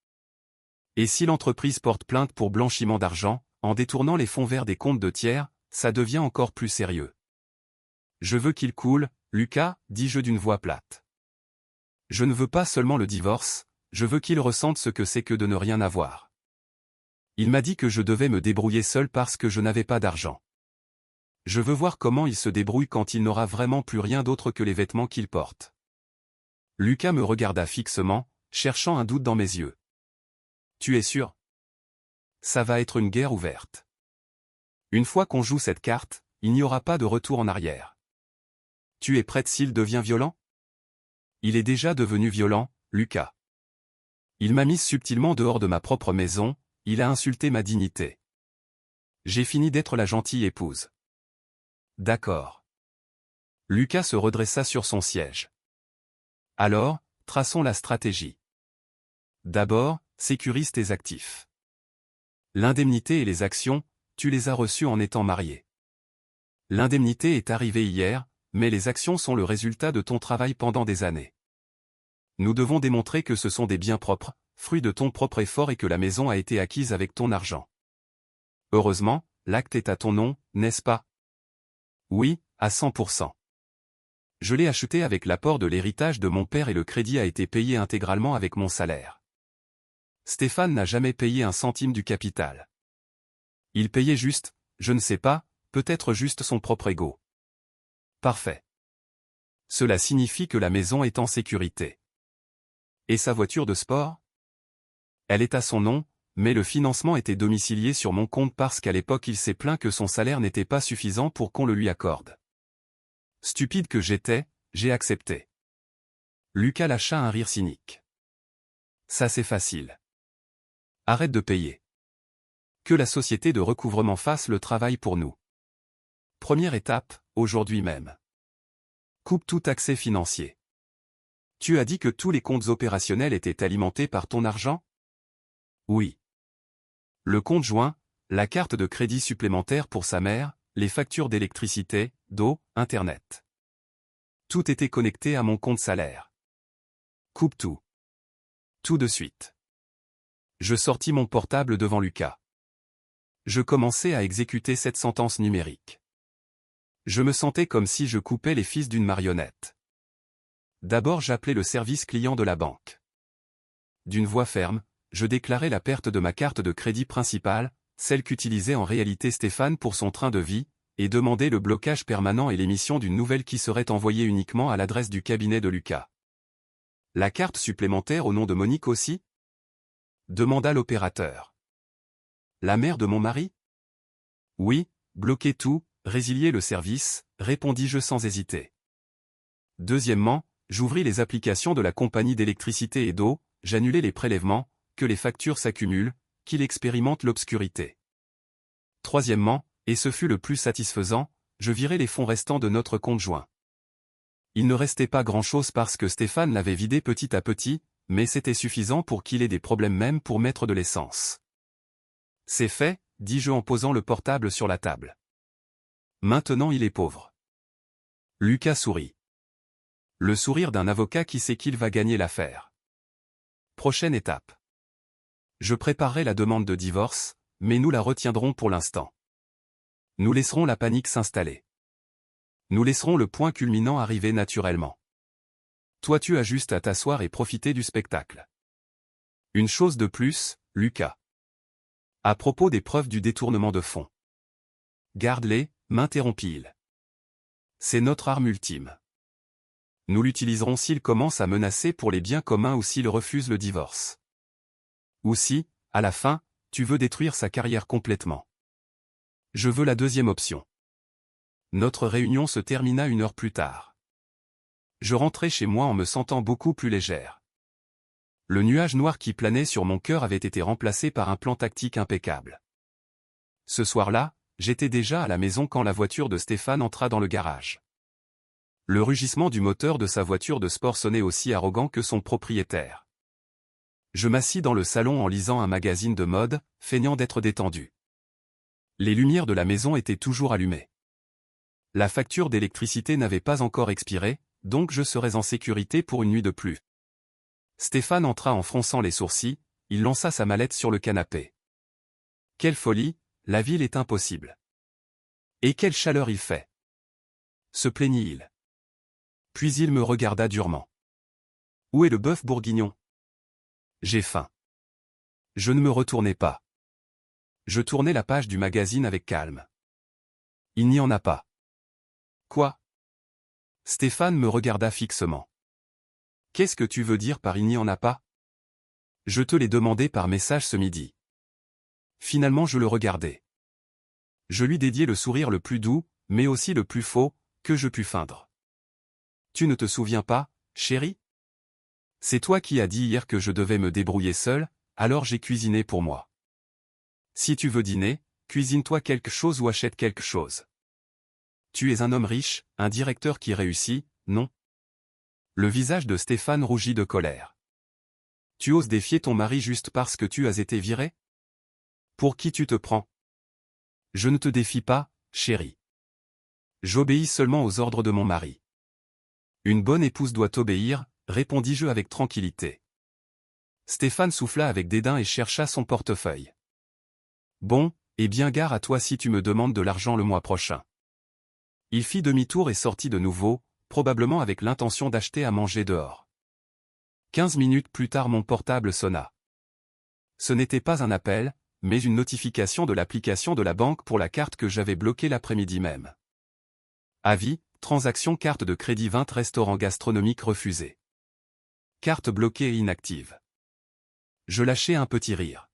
S1: Et si l'entreprise porte plainte pour blanchiment d'argent, en détournant les fonds vers des comptes de tiers, ça devient encore plus sérieux. Je veux qu'il coule, Lucas, dis-je d'une voix plate. Je ne veux pas seulement le divorce, je veux qu'il ressente ce que c'est que de ne rien avoir. Il m'a dit que je devais me débrouiller seul parce que je n'avais pas d'argent. Je veux voir comment il se débrouille quand il n'aura vraiment plus rien d'autre que les vêtements qu'il porte. Lucas me regarda fixement, cherchant un doute dans mes yeux. Tu es sûr ? Ça va être une guerre ouverte. Une fois qu'on joue cette carte, il n'y aura pas de retour en arrière. Tu es prête s'il devient violent ? Il est déjà devenu violent, Lucas. Il m'a mise subtilement dehors de ma propre maison, il a insulté ma dignité. J'ai fini d'être la gentille épouse. D'accord. Lucas se redressa sur son siège. Alors, traçons la stratégie. D'abord, sécurise tes actifs. L'indemnité et les actions, tu les as reçues en étant marié. L'indemnité est arrivée hier, mais les actions sont le résultat de ton travail pendant des années. Nous devons démontrer que ce sont des biens propres, fruits de ton propre effort et que la maison a été acquise avec ton argent. Heureusement, l'acte est à ton nom, n'est-ce pas ? Oui, à 100%. Je l'ai acheté avec l'apport de l'héritage de mon père et le crédit a été payé intégralement avec mon salaire. Stéphane n'a jamais payé un centime du capital. Il payait juste, je ne sais pas, peut-être juste son propre ego. Parfait. Cela signifie que la maison est en sécurité. Et sa voiture de sport ? Elle est à son nom, mais le financement était domicilié sur mon compte parce qu'à l'époque il s'est plaint que son salaire n'était pas suffisant pour qu'on le lui accorde. Stupide que j'étais, j'ai accepté. Lucas lâcha un rire cynique. Ça c'est facile. Arrête de payer. Que la société de recouvrement fasse le travail pour nous. Première étape, aujourd'hui même. Coupe tout accès financier. Tu as dit que tous les comptes opérationnels étaient alimentés par ton argent ? Oui. Le compte joint, la carte de crédit supplémentaire pour sa mère, les factures d'électricité, d'eau, Internet. Tout était connecté à mon compte salaire. Coupe tout. Tout de suite. Je sortis mon portable devant Lucas. Je commençais à exécuter cette sentence numérique. Je me sentais comme si je coupais les fils d'une marionnette. D'abord j'appelais le service client de la banque. D'une voix ferme, je déclarais la perte de ma carte de crédit principale, celle qu'utilisait en réalité Stéphane pour son train de vie, et demandais le blocage permanent et l'émission d'une nouvelle qui serait envoyée uniquement à l'adresse du cabinet de Lucas. La carte supplémentaire au nom de Monique aussi ? Demanda l'opérateur. La mère de mon mari ? Oui, bloquez tout, résiliez le service, répondis-je sans hésiter. Deuxièmement, j'ouvris les applications de la compagnie d'électricité et d'eau, j'annulai les prélèvements, que les factures s'accumulent, qu'il expérimente l'obscurité. Troisièmement, et ce fut le plus satisfaisant, je virai les fonds restants de notre compte joint. Il ne restait pas grand-chose parce que Stéphane l'avait vidé petit à petit, mais c'était suffisant pour qu'il ait des problèmes même pour mettre de l'essence. C'est fait, dis-je en posant le portable sur la table. Maintenant il est pauvre. Lucas sourit. Le sourire d'un avocat qui sait qu'il va gagner l'affaire. Prochaine étape. Je préparerai la demande de divorce, mais nous la retiendrons pour l'instant. Nous laisserons la panique s'installer. Nous laisserons le point culminant arriver naturellement. Toi tu as juste à t'asseoir et profiter du spectacle. Une chose de plus, Lucas. À propos des preuves du détournement de fonds. Garde-les, m'interrompit-il. C'est notre arme ultime. Nous l'utiliserons s'il commence à menacer pour les biens communs ou s'il refuse le divorce. Ou si, à la fin, tu veux détruire sa carrière complètement. Je veux la deuxième option. Notre réunion se termina 1 heure plus tard. Je rentrai chez moi en me sentant beaucoup plus légère. Le nuage noir qui planait sur mon cœur avait été remplacé par un plan tactique impeccable. Ce soir-là, j'étais déjà à la maison quand la voiture de Stéphane entra dans le garage. Le rugissement du moteur de sa voiture de sport sonnait aussi arrogant que son propriétaire. Je m'assis dans le salon en lisant un magazine de mode, feignant d'être détendu. Les lumières de la maison étaient toujours allumées. La facture d'électricité n'avait pas encore expiré, donc je serais en sécurité pour une nuit de plus. Stéphane entra en fronçant les sourcils, il lança sa mallette sur le canapé. Quelle folie, la ville est impossible. Et quelle chaleur il fait. Se plaignit-il. Puis il me regarda durement. Où est le bœuf bourguignon? J'ai faim. Je ne me retournai pas. Je tournai la page du magazine avec calme. Il n'y en a pas. Quoi? Stéphane me regarda fixement. Qu'est-ce que tu veux dire par il n'y en a pas? Je te l'ai demandé par message ce midi. Finalement je le regardai. Je lui dédiai le sourire le plus doux, mais aussi le plus faux, que je pus feindre. Tu ne te souviens pas, chérie? C'est toi qui as dit hier que je devais me débrouiller seul, alors j'ai cuisiné pour moi. Si tu veux dîner, cuisine-toi quelque chose ou achète quelque chose. Tu es un homme riche, un directeur qui réussit, non? Le visage de Stéphane rougit de colère. Tu oses défier ton mari juste parce que tu as été viré? Pour qui tu te prends? Je ne te défie pas, chérie. J'obéis seulement aux ordres de mon mari. Une bonne épouse doit obéir, répondis-je avec tranquillité. Stéphane souffla avec dédain et chercha son portefeuille. Bon, et bien gare à toi si tu me demandes de l'argent le mois prochain. Il fit demi-tour et sortit de nouveau, probablement avec l'intention d'acheter à manger dehors. 15 minutes plus tard mon portable sonna. Ce n'était pas un appel, mais une notification de l'application de la banque pour la carte que j'avais bloquée l'après-midi même. Avis, transaction carte de crédit 20 restaurants gastronomiques refusés. Carte bloquée et inactive. Je lâchai un petit rire.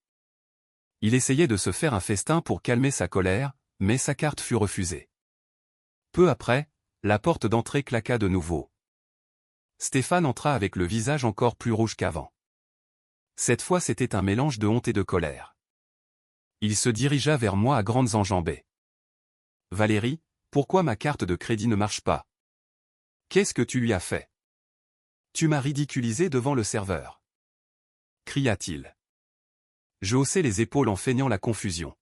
S1: Il essayait de se faire un festin pour calmer sa colère, mais sa carte fut refusée. Peu après, la porte d'entrée claqua de nouveau. Stéphane entra avec le visage encore plus rouge qu'avant. Cette fois c'était un mélange de honte et de colère. Il se dirigea vers moi à grandes enjambées. « Valérie, pourquoi ma carte de crédit ne marche pas? Qu'est-ce que tu lui as fait? Tu m'as ridiculisé devant le serveur. » cria-t-il. Je haussai les épaules en feignant la confusion.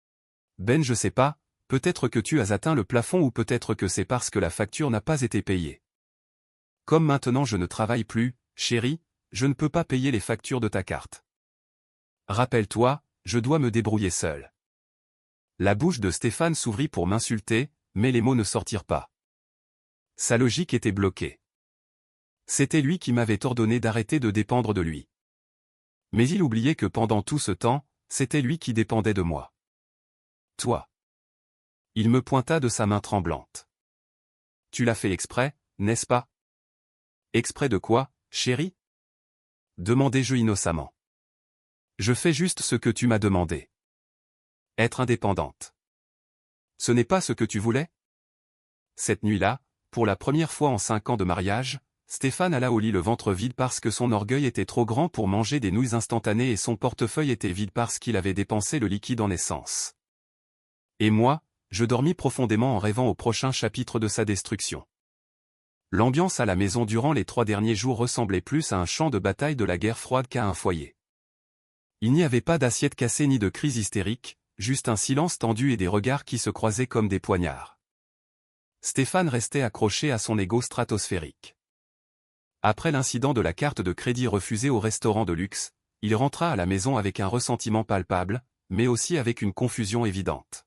S1: « Ben je sais pas, peut-être que tu as atteint le plafond ou peut-être que c'est parce que la facture n'a pas été payée. Comme maintenant je ne travaille plus, chérie, je ne peux pas payer les factures de ta carte. Rappelle-toi, je dois me débrouiller seul. » La bouche de Stéphane s'ouvrit pour m'insulter, mais les mots ne sortirent pas. Sa logique était bloquée. C'était lui qui m'avait ordonné d'arrêter de dépendre de lui. Mais il oubliait que pendant tout ce temps, c'était lui qui dépendait de moi. Toi. Il me pointa de sa main tremblante. Tu l'as fait exprès, n'est-ce pas? Exprès de quoi, chérie? Demandai-je innocemment. Je fais juste ce que tu m'as demandé. Être indépendante. Ce n'est pas ce que tu voulais? Cette nuit-là, pour la première fois en 5 ans de mariage, Stéphane alla au lit le ventre vide parce que son orgueil était trop grand pour manger des nouilles instantanées et son portefeuille était vide parce qu'il avait dépensé le liquide en essence. Et moi, je dormis profondément en rêvant au prochain chapitre de sa destruction. L'ambiance à la maison durant les 3 derniers jours ressemblait plus à un champ de bataille de la guerre froide qu'à un foyer. Il n'y avait pas d'assiette cassée ni de crise hystérique, juste un silence tendu et des regards qui se croisaient comme des poignards. Stéphane restait accroché à son ego stratosphérique. Après l'incident de la carte de crédit refusée au restaurant de luxe, il rentra à la maison avec un ressentiment palpable, mais aussi avec une confusion évidente.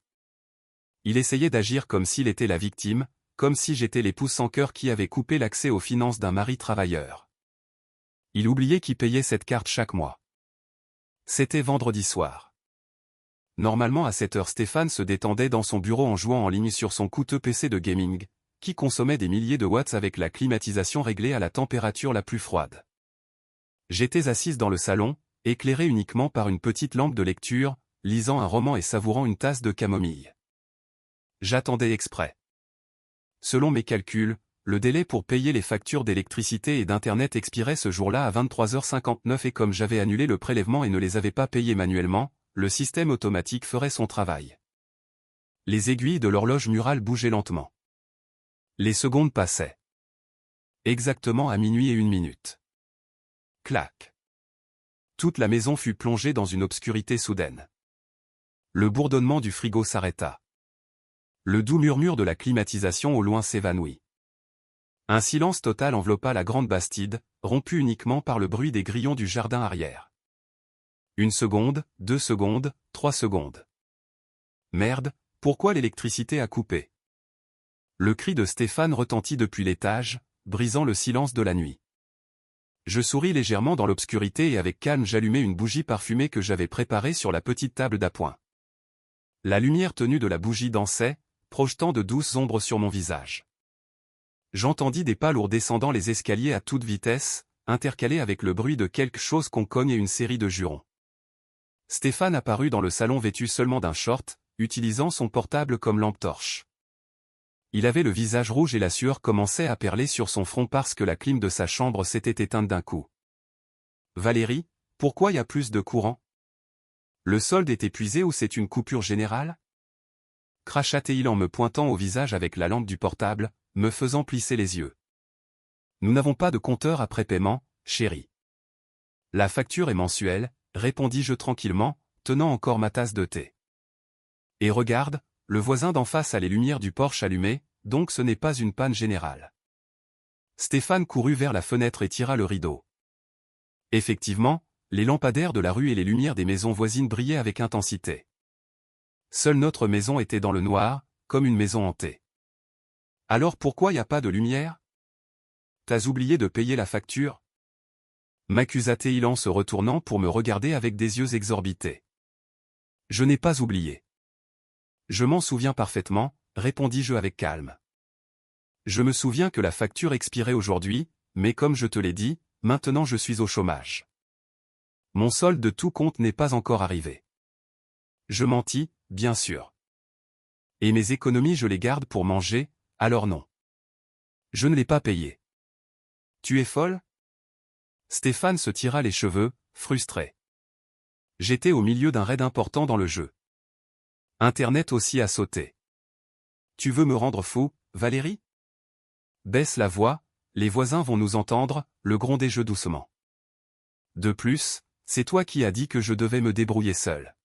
S1: Il essayait d'agir comme s'il était la victime, comme si j'étais l'épouse sans cœur qui avait coupé l'accès aux finances d'un mari travailleur. Il oubliait qui payait cette carte chaque mois. C'était vendredi soir. Normalement à cette heure Stéphane se détendait dans son bureau en jouant en ligne sur son coûteux PC de gaming, qui consommait des milliers de watts avec la climatisation réglée à la température la plus froide. J'étais assise dans le salon, éclairée uniquement par une petite lampe de lecture, lisant un roman et savourant une tasse de camomille. J'attendais exprès. Selon mes calculs, le délai pour payer les factures d'électricité et d'internet expirait ce jour-là à 23h59 et comme j'avais annulé le prélèvement et ne les avais pas payés manuellement, le système automatique ferait son travail. Les aiguilles de l'horloge murale bougeaient lentement. Les secondes passaient. Exactement à minuit et 1 minute. Clac. Toute la maison fut plongée dans une obscurité soudaine. Le bourdonnement du frigo s'arrêta. Le doux murmure de la climatisation au loin s'évanouit. Un silence total enveloppa la grande Bastide, rompu uniquement par le bruit des grillons du jardin arrière. 1 seconde, 2 secondes, 3 secondes. Merde, pourquoi l'électricité a coupé? Le cri de Stéphane retentit depuis l'étage, brisant le silence de la nuit. Je souris légèrement dans l'obscurité et avec calme j'allumai une bougie parfumée que j'avais préparée sur la petite table d'appoint. La lumière tenue de la bougie dansait, projetant de douces ombres sur mon visage. J'entendis des pas lourds descendant les escaliers à toute vitesse, intercalés avec le bruit de quelque chose qu'on cogne et une série de jurons. Stéphane apparut dans le salon vêtu seulement d'un short, utilisant son portable comme lampe torche. Il avait le visage rouge et la sueur commençait à perler sur son front parce que la clim de sa chambre s'était éteinte d'un coup. « Valérie, pourquoi y a plus de courant? Le solde est épuisé ou c'est une coupure générale ?» cracha-t-il en me pointant au visage avec la lampe du portable, me faisant plisser les yeux. « Nous n'avons pas de compteur après paiement, chérie. La facture est mensuelle, répondis-je tranquillement, tenant encore ma tasse de thé. Et regarde, le voisin d'en face a les lumières du porche allumées, donc ce n'est pas une panne générale. Stéphane courut vers la fenêtre et tira le rideau. Effectivement, les lampadaires de la rue et les lumières des maisons voisines brillaient avec intensité. Seule notre maison était dans le noir, comme une maison hantée. Alors pourquoi y a pas de lumière? T'as oublié de payer la facture? M'accusa-t-il en se retournant pour me regarder avec des yeux exorbités. Je n'ai pas oublié. Je m'en souviens parfaitement, répondis-je avec calme. Je me souviens que la facture expirait aujourd'hui, mais comme je te l'ai dit, maintenant je suis au chômage. Mon solde de tout compte n'est pas encore arrivé. Je mentis, bien sûr. Et mes économies je les garde pour manger, alors non. Je ne l'ai pas payé. Tu es folle? Stéphane se tira les cheveux, frustré. J'étais au milieu d'un raid important dans le jeu. Internet aussi a sauté. Tu veux me rendre fou, Valérie? Baisse la voix, les voisins vont nous entendre, le grondai-je doucement. De plus, c'est toi qui as dit que je devais me débrouiller seul.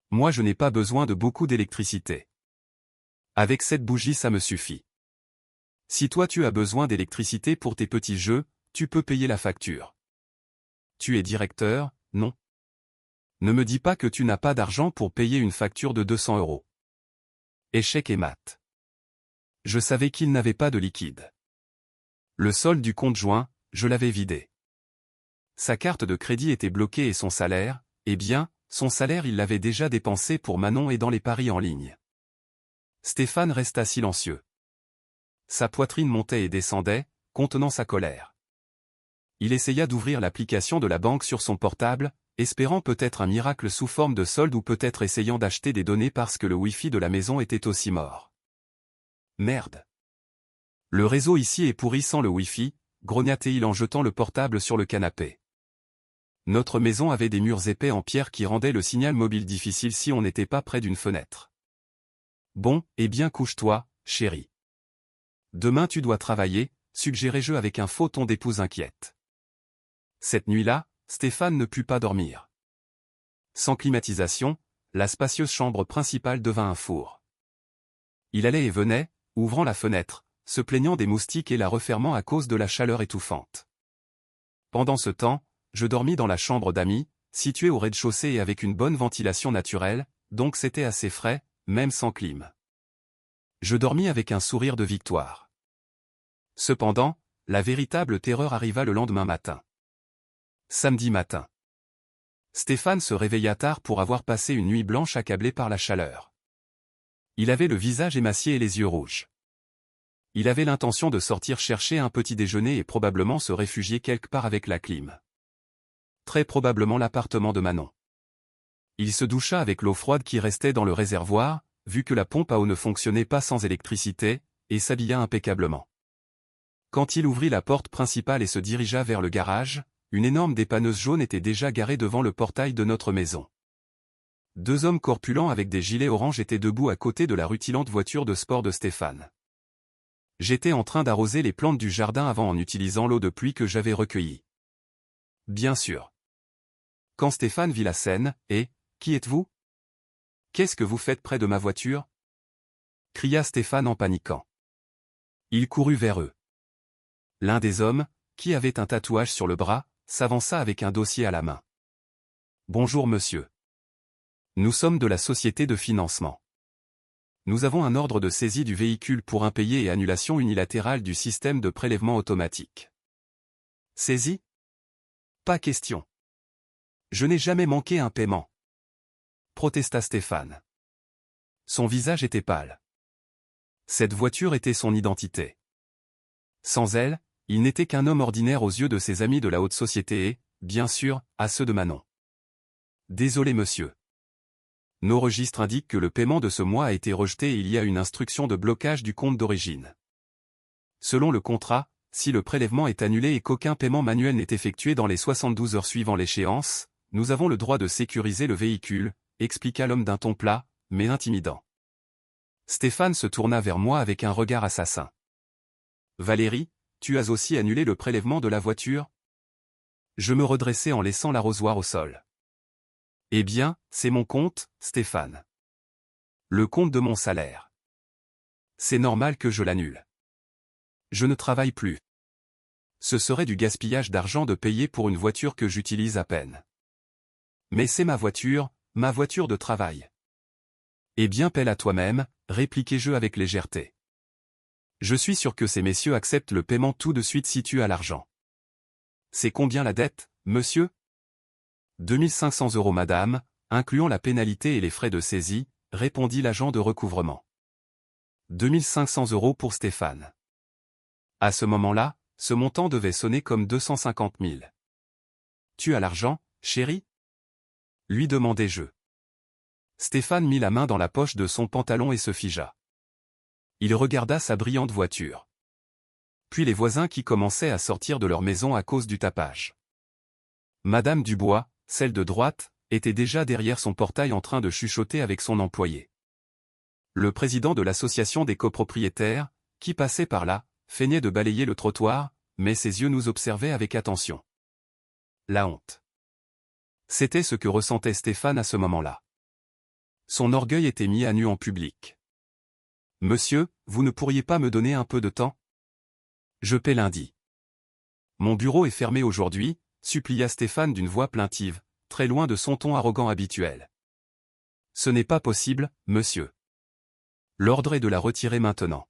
S1: Moi je n'ai pas besoin de beaucoup d'électricité. Avec cette bougie ça me suffit. Si toi tu as besoin d'électricité pour tes petits jeux, tu peux payer la facture. Tu es directeur, non? Ne me dis pas que tu n'as pas d'argent pour payer une facture de 200 €. Échec et mat. Je savais qu'il n'avait pas de liquide. Le solde du compte joint, je l'avais vidé. Sa carte de crédit était bloquée et son salaire, eh bien, son salaire il l'avait déjà dépensé pour Manon et dans les paris en ligne. Stéphane resta silencieux. Sa poitrine montait et descendait, contenant sa colère. Il essaya d'ouvrir l'application de la banque sur son portable, espérant peut-être un miracle sous forme de solde ou peut-être essayant d'acheter des données parce que le Wi-Fi de la maison était aussi mort. Merde. Le réseau ici est pourri sans le Wi-Fi, grogna-t-il en jetant le portable sur le canapé. Notre maison avait des murs épais en pierre qui rendaient le signal mobile difficile si on n'était pas près d'une fenêtre. Bon, eh bien couche-toi, chérie. Demain tu dois travailler, suggérai-je avec un faux ton d'épouse inquiète. Cette nuit-là, Stéphane ne put pas dormir. Sans climatisation, la spacieuse chambre principale devint un four. Il allait et venait, ouvrant la fenêtre, se plaignant des moustiques et la refermant à cause de la chaleur étouffante. Pendant ce temps, je dormis dans la chambre d'amis, située au rez-de-chaussée et avec une bonne ventilation naturelle, donc c'était assez frais, même sans clim. Je dormis avec un sourire de victoire. Cependant, la véritable terreur arriva le lendemain matin. Samedi matin. Stéphane se réveilla tard pour avoir passé une nuit blanche accablé par la chaleur. Il avait le visage émacié et les yeux rouges. Il avait l'intention de sortir chercher un petit déjeuner et probablement se réfugier quelque part avec la clim. Très probablement l'appartement de Manon. Il se doucha avec l'eau froide qui restait dans le réservoir, vu que la pompe à eau ne fonctionnait pas sans électricité, et s'habilla impeccablement. Quand il ouvrit la porte principale et se dirigea vers le garage, une énorme dépanneuse jaune était déjà garée devant le portail de notre maison. Deux hommes corpulents avec des gilets orange étaient debout à côté de la rutilante voiture de sport de Stéphane. J'étais en train d'arroser les plantes du jardin avant en utilisant l'eau de pluie que j'avais recueillie. Bien sûr. Quand Stéphane vit la scène, « Et, qui êtes-vous? Qu'est-ce que vous faites près de ma voiture ?» cria Stéphane en paniquant. Il courut vers eux. L'un des hommes, qui avait un tatouage sur le bras, s'avança avec un dossier à la main. « Bonjour monsieur. Nous sommes de la société de financement. Nous avons un ordre de saisie du véhicule pour impayé et annulation unilatérale du système de prélèvement automatique. » Saisie? Pas question. Je n'ai jamais manqué un paiement. Protesta Stéphane. Son visage était pâle. Cette voiture était son identité. Sans elle, il n'était qu'un homme ordinaire aux yeux de ses amis de la haute société et, bien sûr, à ceux de Manon. Désolé monsieur. Nos registres indiquent que le paiement de ce mois a été rejeté et il y a une instruction de blocage du compte d'origine. Selon le contrat, si le prélèvement est annulé et qu'aucun paiement manuel n'est effectué dans les 72 heures suivant l'échéance, nous avons le droit de sécuriser le véhicule, expliqua l'homme d'un ton plat, mais intimidant. Stéphane se tourna vers moi avec un regard assassin. Valérie, tu as aussi annulé le prélèvement de la voiture? Je me redressai en laissant l'arrosoir au sol. Eh bien, c'est mon compte, Stéphane. Le compte de mon salaire. C'est normal que je l'annule. Je ne travaille plus. Ce serait du gaspillage d'argent de payer pour une voiture que j'utilise à peine. Mais c'est ma voiture de travail. Eh bien paie-la toi-même, répliquai-je avec légèreté. Je suis sûr que ces messieurs acceptent le paiement tout de suite si tu as l'argent. C'est combien la dette, monsieur? 2500 € madame, incluant la pénalité et les frais de saisie, répondit l'agent de recouvrement. 2500 € pour Stéphane. À ce moment-là, ce montant devait sonner comme 250 000. Tu as l'argent, chérie? Lui demandai-je. Stéphane mit la main dans la poche de son pantalon et se figea. Il regarda sa brillante voiture. Puis les voisins qui commençaient à sortir de leur maison à cause du tapage. Madame Dubois, celle de droite, était déjà derrière son portail en train de chuchoter avec son employé. Le président de l'association des copropriétaires, qui passait par là, feignait de balayer le trottoir, mais ses yeux nous observaient avec attention. La honte. C'était ce que ressentait Stéphane à ce moment-là. Son orgueil était mis à nu en public. « Monsieur, vous ne pourriez pas me donner un peu de temps? Je paie lundi. Mon bureau est fermé aujourd'hui, supplia Stéphane d'une voix plaintive, très loin de son ton arrogant habituel. Ce n'est pas possible, monsieur. L'ordre est de la retirer maintenant.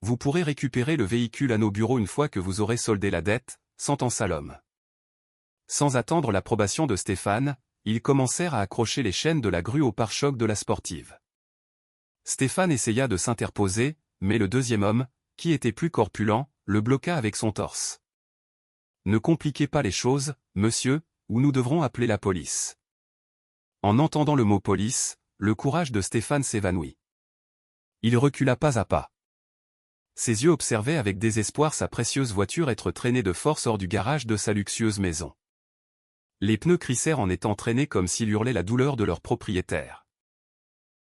S1: Vous pourrez récupérer le véhicule à nos bureaux une fois que vous aurez soldé la dette, sentença l'homme. Sans attendre l'approbation de Stéphane, ils commencèrent à accrocher les chaînes de la grue au pare-choc de la sportive. Stéphane essaya de s'interposer, mais le deuxième homme, qui était plus corpulent, le bloqua avec son torse. Ne compliquez pas les choses, monsieur, ou nous devrons appeler la police. En entendant le mot police, le courage de Stéphane s'évanouit. Il recula pas à pas. Ses yeux observaient avec désespoir sa précieuse voiture être traînée de force hors du garage de sa luxueuse maison. Les pneus crissèrent en étant traînés comme s'ils hurlaient la douleur de leur propriétaire.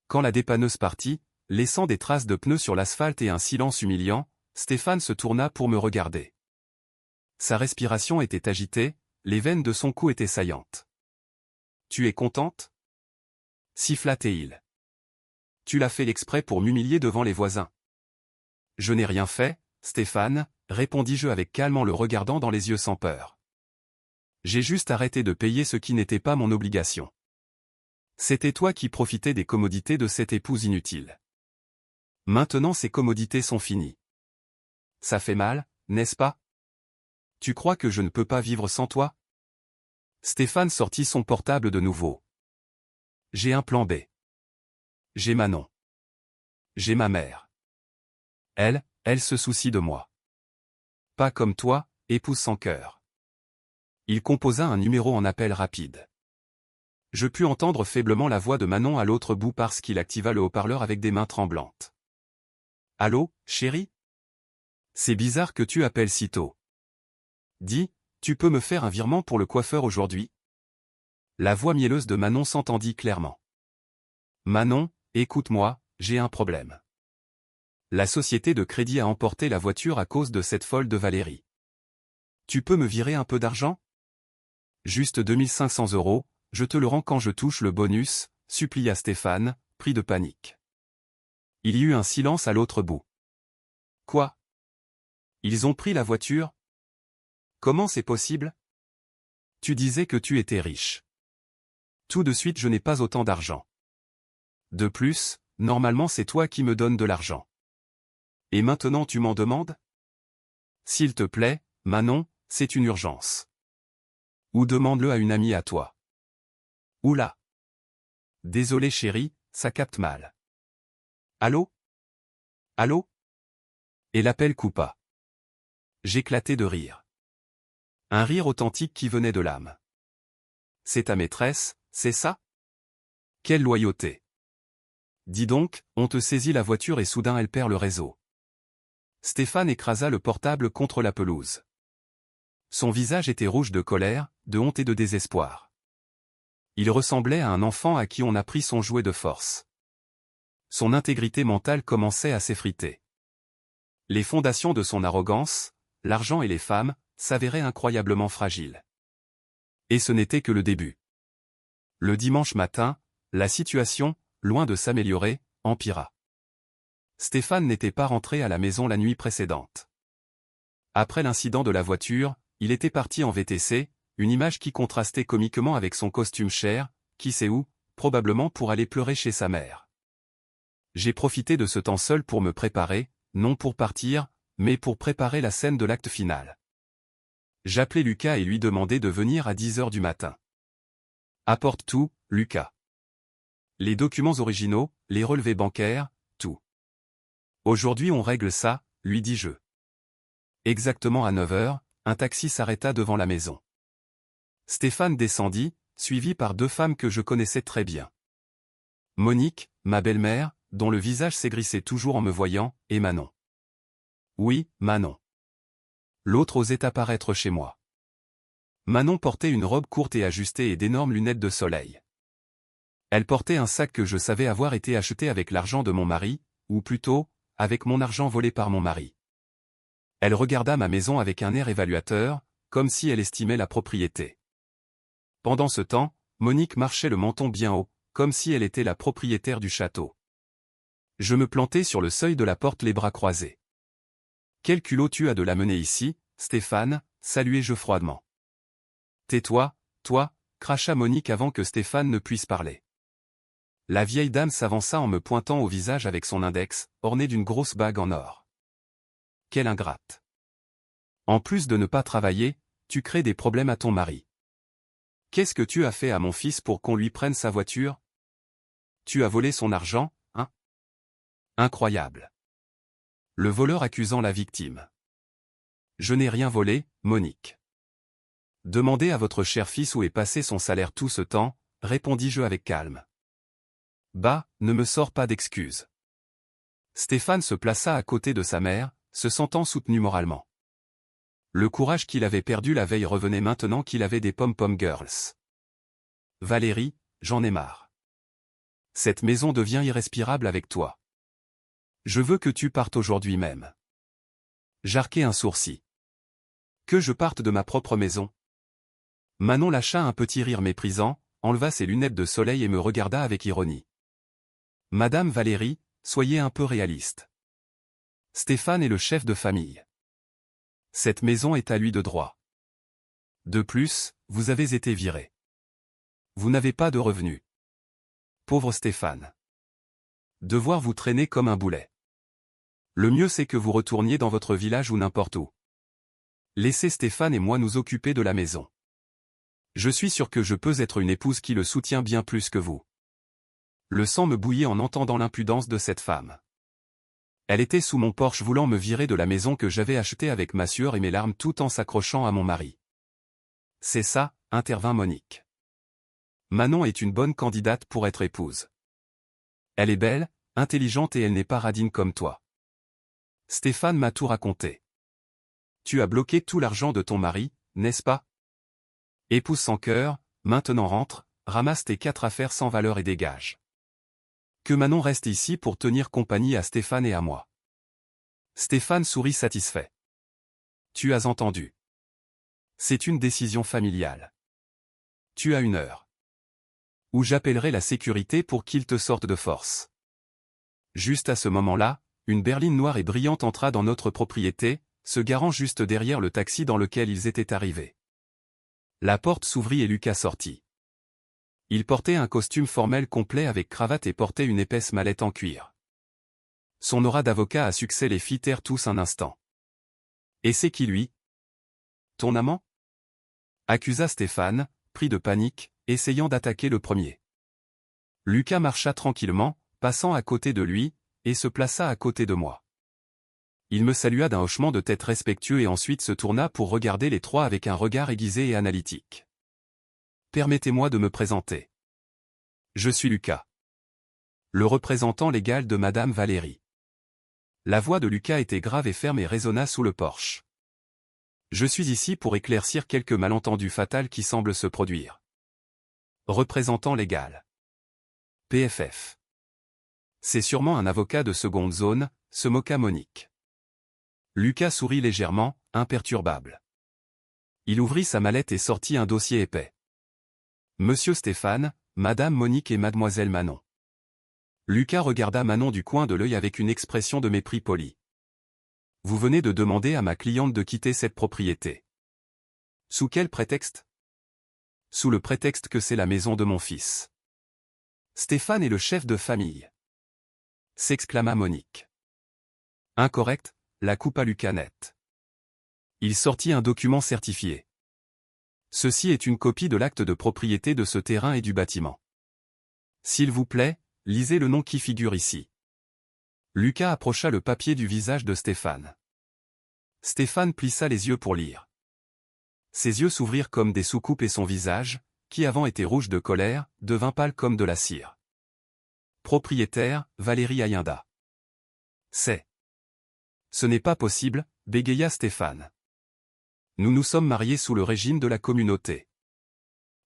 S1: Quand la dépanneuse partit, laissant des traces de pneus sur l'asphalte et un silence humiliant, Stéphane se tourna pour me regarder. Sa respiration était agitée, les veines de son cou étaient saillantes. « Tu es contente » siffla-t-il. « Tu l'as fait exprès pour m'humilier devant les voisins. » « Je n'ai rien fait, Stéphane, » répondis-je avec calme en le regardant dans les yeux sans peur. « J'ai juste arrêté de payer ce qui n'était pas mon obligation. C'était toi qui profitais des commodités de cette épouse inutile. Maintenant ces commodités sont finies. Ça fait mal, n'est-ce pas? Tu crois que je ne peux pas vivre sans toi? » Stéphane sortit son portable de nouveau. « J'ai un plan B. J'ai Manon. J'ai ma mère. Elle se soucie de moi. Pas comme toi, épouse sans cœur. » Il composa un numéro en appel rapide. Je pus entendre faiblement la voix de Manon à l'autre bout parce qu'il activa le haut-parleur avec des mains tremblantes. « Allô, chérie? C'est bizarre que tu appelles si tôt. Dis, tu peux me faire un virement pour le coiffeur aujourd'hui? » La voix mielleuse de Manon s'entendit clairement. « Manon, écoute-moi, j'ai un problème. La société de crédit a emporté la voiture à cause de cette folle de Valérie. Tu peux me virer un peu d'argent? Juste 2500 €, je te le rends quand je touche le bonus, supplia Stéphane, pris de panique. Il y eut un silence à l'autre bout. Quoi? Ils ont pris la voiture? Comment c'est possible? Tu disais que tu étais riche. Tout de suite je n'ai pas autant d'argent. De plus, normalement c'est toi qui me donnes de l'argent. Et maintenant tu m'en demandes? S'il te plaît, Manon, c'est une urgence. Ou demande-le à une amie à toi. Oula. Désolé chérie, ça capte mal. Allô? Allô? Et l'appel coupa. J'éclatai de rire. Un rire authentique qui venait de l'âme. C'est ta maîtresse, c'est ça? Quelle loyauté. Dis donc, on te saisit la voiture et soudain elle perd le réseau. Stéphane écrasa le portable contre la pelouse. Son visage était rouge de colère, de honte et de désespoir. Il ressemblait à un enfant à qui on a pris son jouet de force. Son intégrité mentale commençait à s'effriter. Les fondations de son arrogance, l'argent et les femmes, s'avéraient incroyablement fragiles. Et ce n'était que le début. Le dimanche matin, la situation, loin de s'améliorer, empira. Stéphane n'était pas rentré à la maison la nuit précédente. Après l'incident de la voiture, il était parti en VTC, une image qui contrastait comiquement avec son costume cher, qui sait où, probablement pour aller pleurer chez sa mère. J'ai profité de ce temps seul pour me préparer, non pour partir, mais pour préparer la scène de l'acte final. J'appelai Lucas et lui demandai de venir à 10 h du matin. Apporte tout, Lucas. Les documents originaux, les relevés bancaires, tout. Aujourd'hui on règle ça, lui dis-je. Exactement à 9 h, un taxi s'arrêta devant la maison. Stéphane descendit, suivi par deux femmes que je connaissais très bien. Monique, ma belle-mère, dont le visage s'aigrissait toujours en me voyant, et Manon. Oui, Manon. L'autre osait apparaître chez moi. Manon portait une robe courte et ajustée et d'énormes lunettes de soleil. Elle portait un sac que je savais avoir été acheté avec l'argent de mon mari, ou plutôt, avec mon argent volé par mon mari. Elle regarda ma maison avec un air évaluateur, comme si elle estimait la propriété. Pendant ce temps, Monique marchait le menton bien haut, comme si elle était la propriétaire du château. Je me plantai sur le seuil de la porte les bras croisés. « Quel culot tu as de la mener ici, Stéphane » saluai-je froidement. « Tais-toi, toi » cracha Monique avant que Stéphane ne puisse parler. La vieille dame s'avança en me pointant au visage avec son index, orné d'une grosse bague en or. « Quelle ingrate. En plus de ne pas travailler, tu crées des problèmes à ton mari. Qu'est-ce que tu as fait à mon fils pour qu'on lui prenne sa voiture? Tu as volé son argent, hein? Incroyable. » Le voleur accusant la victime. « Je n'ai rien volé, Monique. Demandez à votre cher fils où est passé son salaire tout ce temps, répondis-je avec calme. Bah, ne me sors pas d'excuses. Stéphane se plaça à côté de sa mère, se sentant soutenu moralement. Le courage qu'il avait perdu la veille revenait maintenant qu'il avait des pom-pom girls. Valérie, j'en ai marre. Cette maison devient irrespirable avec toi. Je veux que tu partes aujourd'hui même. J'arquai un sourcil. Que je parte de ma propre maison? Manon lâcha un petit rire méprisant, enleva ses lunettes de soleil et me regarda avec ironie. Madame Valérie, soyez un peu réaliste. Stéphane est le chef de famille. Cette maison est à lui de droit. De plus, vous avez été viré. Vous n'avez pas de revenus. Pauvre Stéphane. Devoir vous traîner comme un boulet. Le mieux c'est que vous retourniez dans votre village ou n'importe où. Laissez Stéphane et moi nous occuper de la maison. Je suis sûr que je peux être une épouse qui le soutient bien plus que vous. Le sang me bouillait en entendant l'impudence de cette femme. Elle était sous mon porche voulant me virer de la maison que j'avais achetée avec ma sueur et mes larmes tout en s'accrochant à mon mari. C'est ça, intervint Monique. Manon est une bonne candidate pour être épouse. Elle est belle, intelligente et elle n'est pas radine comme toi. Stéphane m'a tout raconté. Tu as bloqué tout l'argent de ton mari, n'est-ce pas? Épouse sans cœur, maintenant rentre, ramasse tes 4 affaires sans valeur et dégage. Que Manon reste ici pour tenir compagnie à Stéphane et à moi. Stéphane sourit satisfait. Tu as entendu. C'est une décision familiale. Tu as 1 heure. Ou j'appellerai la sécurité pour qu'ils te sortent de force. Juste à ce moment-là, une berline noire et brillante entra dans notre propriété, se garant juste derrière le taxi dans lequel ils étaient arrivés. La porte s'ouvrit et Lucas sortit. Il portait un costume formel complet avec cravate et portait une épaisse mallette en cuir. Son aura d'avocat à succès les fit taire tous un instant. Et c'est qui lui? Ton amant? Accusa Stéphane, pris de panique, essayant d'attaquer le premier. Lucas marcha tranquillement, passant à côté de lui, et se plaça à côté de moi. Il me salua d'un hochement de tête respectueux et ensuite se tourna pour regarder les trois avec un regard aiguisé et analytique. Permettez-moi de me présenter. Je suis Lucas. Le représentant légal de Madame Valérie. La voix de Lucas était grave et ferme et résonna sous le porche. Je suis ici pour éclaircir quelques malentendus fatals qui semblent se produire. Représentant légal. PFF. C'est sûrement un avocat de seconde zone, se moqua Monique. Lucas sourit légèrement, imperturbable. Il ouvrit sa mallette et sortit un dossier épais. Monsieur Stéphane, Madame Monique et Mademoiselle Manon. Lucas regarda Manon du coin de l'œil avec une expression de mépris poli. Vous venez de demander à ma cliente de quitter cette propriété. Sous quel prétexte? Sous le prétexte que c'est la maison de mon fils. Stéphane est le chef de famille. S'exclama Monique. Incorrect, la coupa Lucas net. Il sortit un document certifié. Ceci est une copie de l'acte de propriété de ce terrain et du bâtiment. S'il vous plaît, lisez le nom qui figure ici. Lucas approcha le papier du visage de Stéphane. Stéphane plissa les yeux pour lire. Ses yeux s'ouvrirent comme des soucoupes et son visage, qui avant était rouge de colère, devint pâle comme de la cire. Propriétaire, Valérie Ayinda. Ce n'est pas possible, bégaya Stéphane. Nous nous sommes mariés sous le régime de la communauté.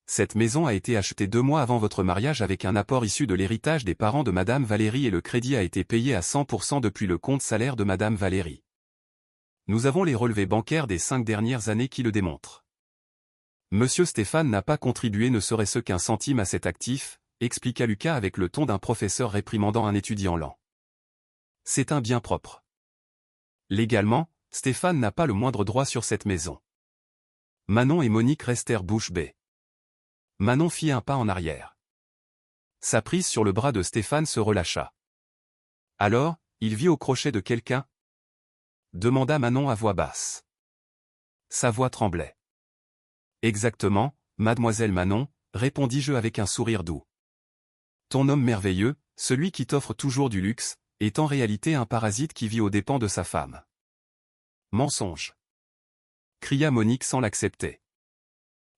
S1: Cette maison a été achetée 2 mois avant votre mariage avec un apport issu de l'héritage des parents de Madame Valérie et le crédit a été payé à 100% depuis le compte salaire de Madame Valérie. Nous avons les relevés bancaires des 5 dernières années qui le démontrent. Monsieur Stéphane n'a pas contribué ne serait-ce qu'1 centime à cet actif, expliqua Lucas avec le ton d'un professeur réprimandant un étudiant lent. C'est un bien propre. Légalement, Stéphane n'a pas le moindre droit sur cette maison. Manon et Monique restèrent bouche bée. Manon fit un pas en arrière. Sa prise sur le bras de Stéphane se relâcha. Alors, il vit au crochet de quelqu'un? Demanda Manon à voix basse. Sa voix tremblait. Exactement, mademoiselle Manon, répondis-je avec un sourire doux. Ton homme merveilleux, celui qui t'offre toujours du luxe, est en réalité un parasite qui vit aux dépens de sa femme. Mensonge. Cria Monique sans l'accepter.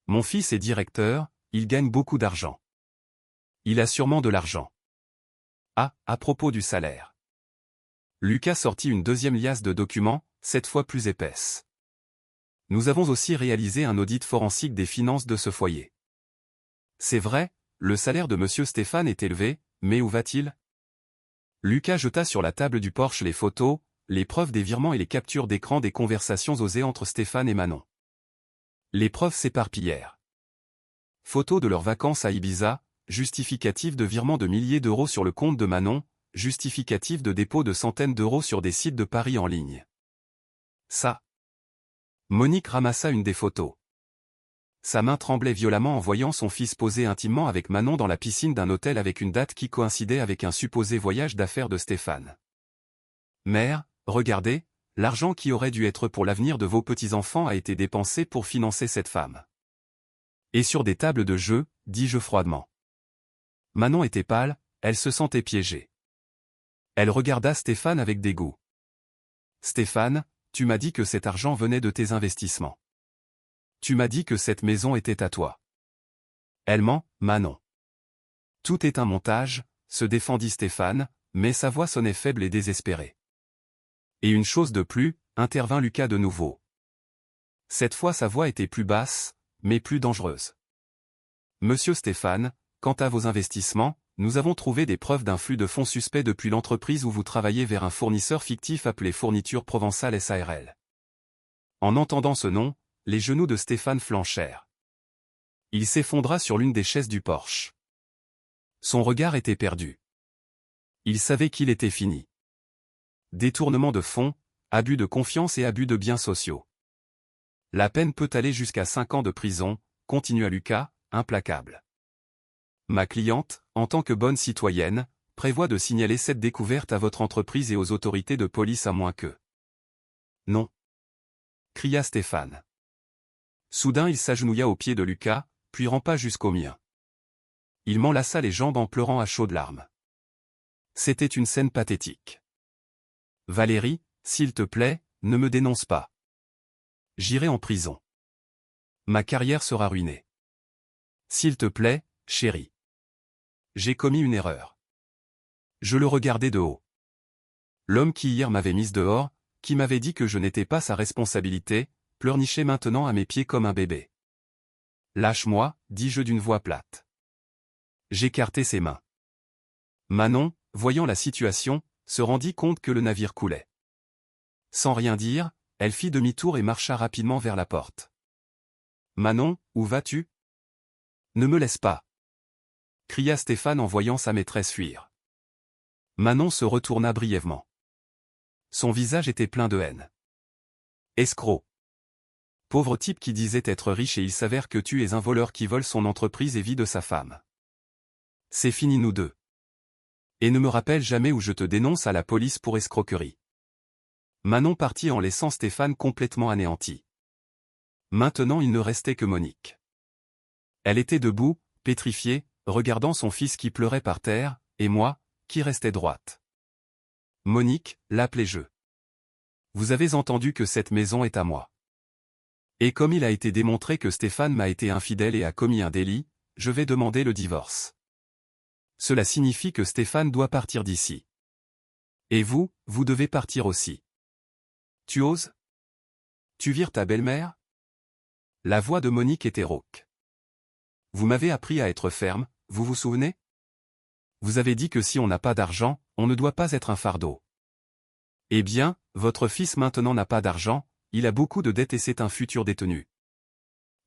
S1: Mon fils est directeur, il gagne beaucoup d'argent. Il a sûrement de l'argent. Ah, à propos du salaire. Lucas sortit une deuxième liasse de documents, cette fois plus épaisse. Nous avons aussi réalisé un audit forensique des finances de ce foyer. C'est vrai, le salaire de Monsieur Stéphane est élevé, mais où va-t-il? Lucas jeta sur la table du porche les photos, les preuves des virements et les captures d'écran des conversations osées entre Stéphane et Manon. Les preuves s'éparpillèrent. Photos de leurs vacances à Ibiza, justificatifs de virements de milliers d'euros sur le compte de Manon, justificatifs de dépôt de centaines d'euros sur des sites de paris en ligne. Ça. Monique ramassa une des photos. Sa main tremblait violemment en voyant son fils poser intimement avec Manon dans la piscine d'un hôtel avec une date qui coïncidait avec un supposé voyage d'affaires de Stéphane. Mère, regardez, l'argent qui aurait dû être pour l'avenir de vos petits-enfants a été dépensé pour financer cette femme. Et sur des tables de jeu, dis-je froidement. Manon était pâle, elle se sentait piégée. Elle regarda Stéphane avec dégoût. Stéphane, tu m'as dit que cet argent venait de tes investissements. Tu m'as dit que cette maison était à toi. Elle ment, Manon. Tout est un montage, se défendit Stéphane, mais sa voix sonnait faible et désespérée. Et une chose de plus, intervint Lucas de nouveau. Cette fois sa voix était plus basse, mais plus dangereuse. Monsieur Stéphane, quant à vos investissements, nous avons trouvé des preuves d'un flux de fonds suspect depuis l'entreprise où vous travaillez vers un fournisseur fictif appelé Fournitures Provençales SARL. En entendant ce nom, les genoux de Stéphane flanchèrent. Il s'effondra sur l'une des chaises du porche. Son regard était perdu. Il savait qu'il était fini. Détournement de fonds, abus de confiance et abus de biens sociaux. La peine peut aller jusqu'à 5 ans de prison, continua Lucas, implacable. Ma cliente, en tant que bonne citoyenne, prévoit de signaler cette découverte à votre entreprise et aux autorités de police à moins que... Non. Cria Stéphane. Soudain il s'agenouilla aux pieds de Lucas, puis rampa jusqu'au mien. Il m'enlaça les jambes en pleurant à chaudes larmes. C'était une scène pathétique. Valérie, s'il te plaît, ne me dénonce pas. J'irai en prison. Ma carrière sera ruinée. S'il te plaît, chérie. J'ai commis une erreur. Je le regardais de haut. L'homme qui hier m'avait mise dehors, qui m'avait dit que je n'étais pas sa responsabilité, pleurnichait maintenant à mes pieds comme un bébé. Lâche-moi, dis-je d'une voix plate. J'écartai ses mains. Manon, voyant la situation, se rendit compte que le navire coulait. Sans rien dire, elle fit demi-tour et marcha rapidement vers la porte. Manon, où vas-tu? Ne me laisse pas. Cria Stéphane en voyant sa maîtresse fuir. Manon se retourna brièvement. Son visage était plein de haine. Escroc. Pauvre type qui disait être riche et il s'avère que tu es un voleur qui vole son entreprise et vit de sa femme. C'est fini nous deux. Et ne me rappelle jamais où je te dénonce à la police pour escroquerie. Manon partit en laissant Stéphane complètement anéanti. Maintenant il ne restait que Monique. Elle était debout, pétrifiée, regardant son fils qui pleurait par terre, et moi, qui restais droite. Monique, l'appelai-je. Vous avez entendu que cette maison est à moi. Et comme il a été démontré que Stéphane m'a été infidèle et a commis un délit, je vais demander le divorce. Cela signifie que Stéphane doit partir d'ici. Et vous, vous devez partir aussi. Tu oses? Tu vires ta belle-mère? La voix de Monique était rauque. Vous m'avez appris à être ferme, vous vous souvenez? Vous avez dit que si on n'a pas d'argent, on ne doit pas être un fardeau. Eh bien, votre fils maintenant n'a pas d'argent, il a beaucoup de dettes et c'est un futur détenu.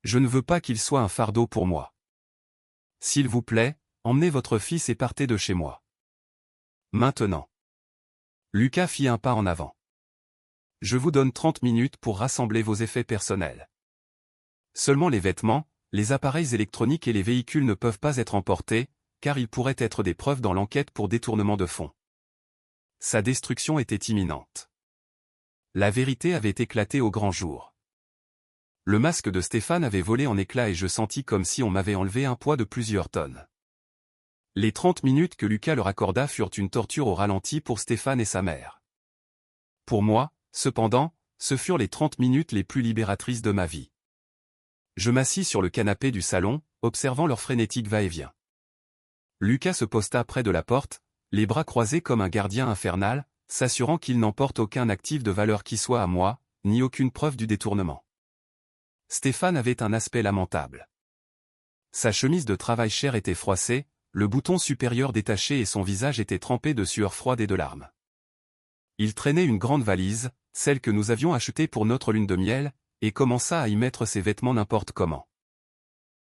S1: Je ne veux pas qu'il soit un fardeau pour moi. S'il vous plaît, emmenez votre fils et partez de chez moi. Maintenant. Lucas fit un pas en avant. Je vous donne 30 minutes pour rassembler vos effets personnels. Seulement les vêtements, les appareils électroniques et les véhicules ne peuvent pas être emportés, car ils pourraient être des preuves dans l'enquête pour détournement de fonds. Sa destruction était imminente. La vérité avait éclaté au grand jour. Le masque de Stéphane avait volé en éclats et je sentis comme si on m'avait enlevé un poids de plusieurs tonnes. Les 30 minutes que Lucas leur accorda furent une torture au ralenti pour Stéphane et sa mère. Pour moi, cependant, ce furent les 30 minutes les plus libératrices de ma vie. Je m'assis sur le canapé du salon, observant leur frénétique va-et-vient. Lucas se posta près de la porte, les bras croisés comme un gardien infernal, s'assurant qu'il n'emporte aucun actif de valeur qui soit à moi, ni aucune preuve du détournement. Stéphane avait un aspect lamentable. Sa chemise de travail chère était froissée, le bouton supérieur détaché et son visage était trempé de sueur froide et de larmes. Il traînait une grande valise, celle que nous avions achetée pour notre lune de miel, et commença à y mettre ses vêtements n'importe comment.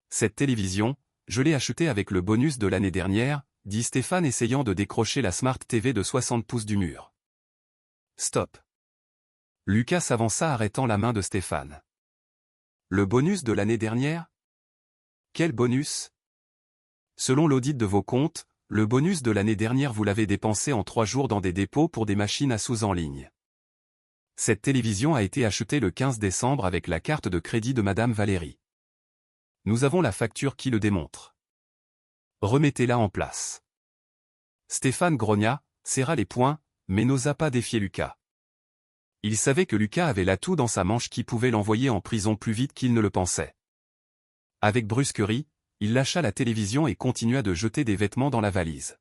S1: Cette télévision, je l'ai achetée avec le bonus de l'année dernière, dit Stéphane essayant de décrocher la Smart TV de 60 pouces du mur. Stop. Lucas s'avança arrêtant la main de Stéphane. Le bonus de l'année dernière? Quel bonus? Selon l'audit de vos comptes, le bonus de l'année dernière vous l'avez dépensé en 3 jours dans des dépôts pour des machines à sous en ligne. Cette télévision a été achetée le 15 décembre avec la carte de crédit de Madame Valérie. Nous avons la facture qui le démontre. Remettez-la en place. Stéphane grogna, serra les poings, mais n'osa pas défier Lucas. Il savait que Lucas avait l'atout dans sa manche qui pouvait l'envoyer en prison plus vite qu'il ne le pensait. Avec brusquerie, il lâcha la télévision et continua de jeter des vêtements dans la valise.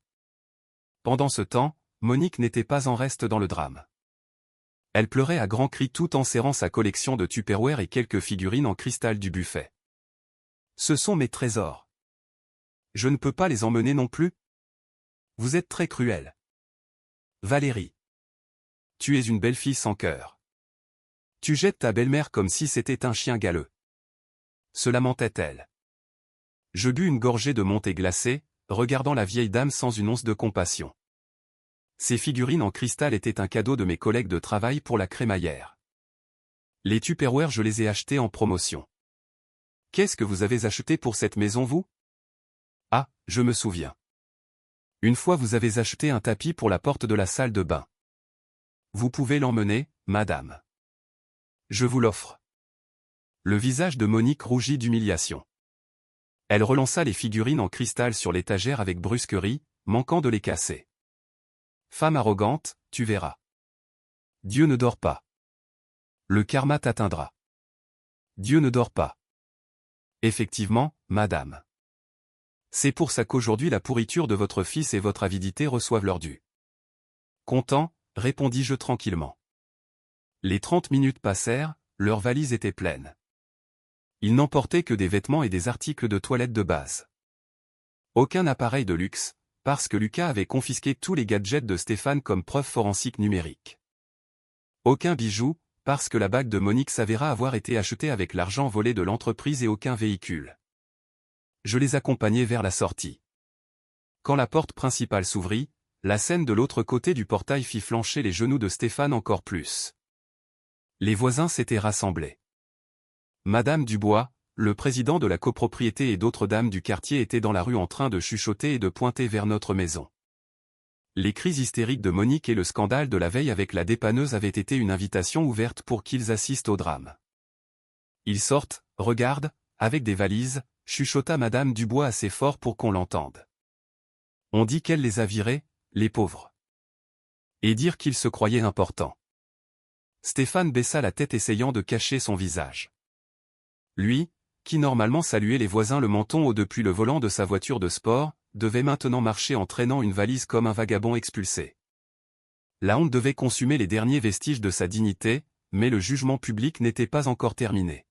S1: Pendant ce temps, Monique n'était pas en reste dans le drame. Elle pleurait à grands cris tout en serrant sa collection de Tupperware et quelques figurines en cristal du buffet. Ce sont mes trésors. Je ne peux pas les emmener non plus. Vous êtes très cruel. Valérie. Tu es une belle fille sans cœur. Tu jettes ta belle-mère comme si c'était un chien galeux. Se lamentait-elle. Je bus une gorgée de montée glacée, regardant la vieille dame sans une once de compassion. Ces figurines en cristal étaient un cadeau de mes collègues de travail pour la crémaillère. Les Tupperware je les ai achetés en promotion. Qu'est-ce que vous avez acheté pour cette maison vous? Ah, je me souviens. Une fois vous avez acheté un tapis pour la porte de la salle de bain. Vous pouvez l'emmener, madame. Je vous l'offre. Le visage de Monique rougit d'humiliation. Elle relança les figurines en cristal sur l'étagère avec brusquerie, manquant de les casser. Femme arrogante, tu verras. Dieu ne dort pas. Le karma t'atteindra. Dieu ne dort pas. Effectivement, madame. C'est pour ça qu'aujourd'hui la pourriture de votre fils et votre avidité reçoivent leur dû. Content, répondis-je tranquillement. Les 30 minutes passèrent, leur valise était pleine. Ils n'emportaient que des vêtements et des articles de toilette de base. Aucun appareil de luxe, parce que Lucas avait confisqué tous les gadgets de Stéphane comme preuve forensique numérique. Aucun bijou, parce que la bague de Monique s'avéra avoir été achetée avec l'argent volé de l'entreprise et aucun véhicule. Je les accompagnai vers la sortie. Quand la porte principale s'ouvrit, la scène de l'autre côté du portail fit flancher les genoux de Stéphane encore plus. Les voisins s'étaient rassemblés. Madame Dubois, le président de la copropriété et d'autres dames du quartier étaient dans la rue en train de chuchoter et de pointer vers notre maison. Les cris hystériques de Monique et le scandale de la veille avec la dépanneuse avaient été une invitation ouverte pour qu'ils assistent au drame. Ils sortent, regardent, avec des valises, chuchota Madame Dubois assez fort pour qu'on l'entende. On dit qu'elle les a virés, les pauvres. Et dire qu'ils se croyaient importants. Stéphane baissa la tête essayant de cacher son visage. Lui, qui normalement saluait les voisins le menton haut depuis le volant de sa voiture de sport, devait maintenant marcher en traînant une valise comme un vagabond expulsé. La honte devait consumer les derniers vestiges de sa dignité, mais le jugement public n'était pas encore terminé.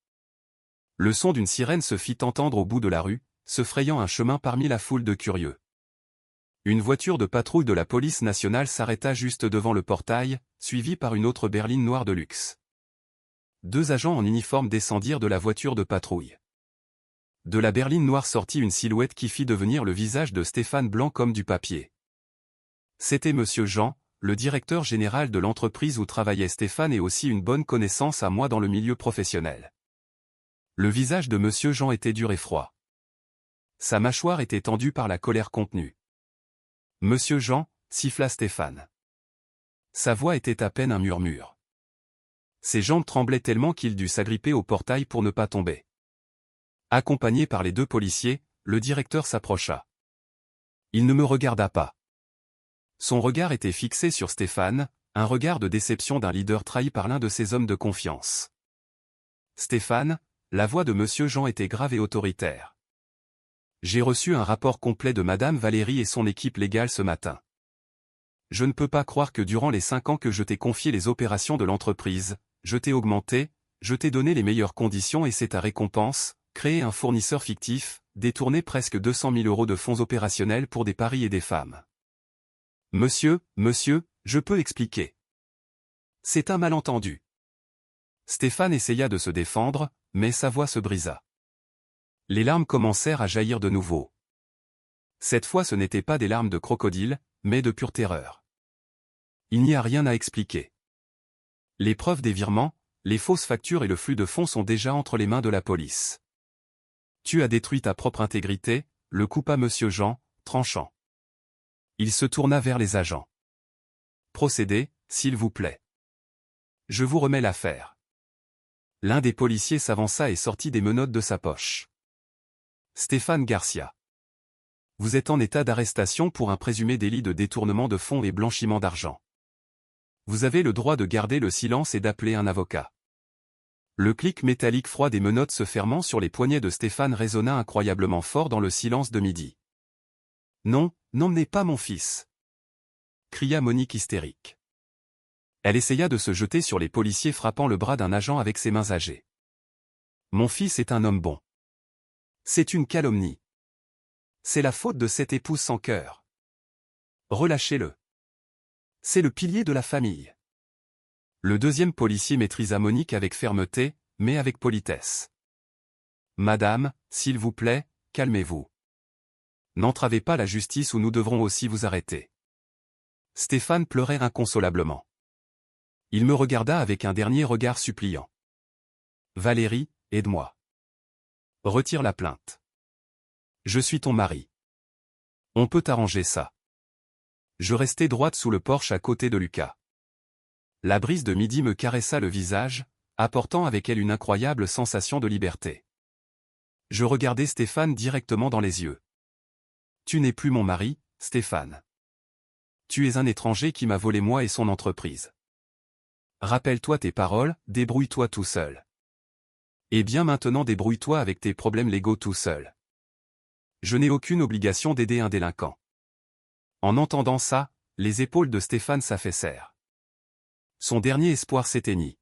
S1: Le son d'une sirène se fit entendre au bout de la rue, se frayant un chemin parmi la foule de curieux. Une voiture de patrouille de la police nationale s'arrêta juste devant le portail, suivie par une autre berline noire de luxe. 2 agents en uniforme descendirent de la voiture de patrouille. De la berline noire sortit une silhouette qui fit devenir le visage de Stéphane blanc comme du papier. C'était Monsieur Jean, le directeur général de l'entreprise où travaillait Stéphane et aussi une bonne connaissance à moi dans le milieu professionnel. Le visage de Monsieur Jean était dur et froid. Sa mâchoire était tendue par la colère contenue. Monsieur Jean, siffla Stéphane. Sa voix était à peine un murmure. Ses jambes tremblaient tellement qu'il dut s'agripper au portail pour ne pas tomber. Accompagné par les 2 policiers, le directeur s'approcha. Il ne me regarda pas. Son regard était fixé sur Stéphane, un regard de déception d'un leader trahi par l'un de ses hommes de confiance. Stéphane, la voix de Monsieur Jean était grave et autoritaire. J'ai reçu un rapport complet de Madame Valérie et son équipe légale ce matin. Je ne peux pas croire que durant les 5 ans que je t'ai confié les opérations de l'entreprise, je t'ai augmenté, je t'ai donné les meilleures conditions et c'est ta récompense, créer un fournisseur fictif, détourner presque 200 000 € de fonds opérationnels pour des paris et des femmes. Monsieur, je peux expliquer. C'est un malentendu. Stéphane essaya de se défendre, mais sa voix se brisa. Les larmes commencèrent à jaillir de nouveau. Cette fois ce n'étaient pas des larmes de crocodile, mais de pure terreur. Il n'y a rien à expliquer. Les preuves des virements, les fausses factures et le flux de fonds sont déjà entre les mains de la police. Tu as détruit ta propre intégrité, le coupa Monsieur Jean, tranchant. Il se tourna vers les agents. Procédez, s'il vous plaît. Je vous remets l'affaire. L'un des policiers s'avança et sortit des menottes de sa poche. Stéphane Garcia. Vous êtes en état d'arrestation pour un présumé délit de détournement de fonds et blanchiment d'argent. Vous avez le droit de garder le silence et d'appeler un avocat. Le clic métallique froid des menottes se fermant sur les poignets de Stéphane résonna incroyablement fort dans le silence de midi. Non, n'emmenez pas mon fils, cria Monique hystérique. Elle essaya de se jeter sur les policiers frappant le bras d'un agent avec ses mains âgées. Mon fils est un homme bon. C'est une calomnie. C'est la faute de cette épouse sans cœur. Relâchez-le. C'est le pilier de la famille. Le deuxième policier maîtrisa Monique avec fermeté, mais avec politesse. Madame, s'il vous plaît, calmez-vous. N'entravez pas la justice ou nous devrons aussi vous arrêter. Stéphane pleurait inconsolablement. Il me regarda avec un dernier regard suppliant. Valérie, aide-moi. Retire la plainte. Je suis ton mari. On peut arranger ça. Je restai droite sous le porche à côté de Lucas. La brise de midi me caressa le visage, apportant avec elle une incroyable sensation de liberté. Je regardai Stéphane directement dans les yeux. Tu n'es plus mon mari, Stéphane. Tu es un étranger qui m'a volé moi et son entreprise. Rappelle-toi tes paroles, débrouille-toi tout seul. Et bien maintenant débrouille-toi avec tes problèmes légaux tout seul. Je n'ai aucune obligation d'aider un délinquant. En entendant ça, les épaules de Stéphane s'affaissèrent. Son dernier espoir s'éteignit.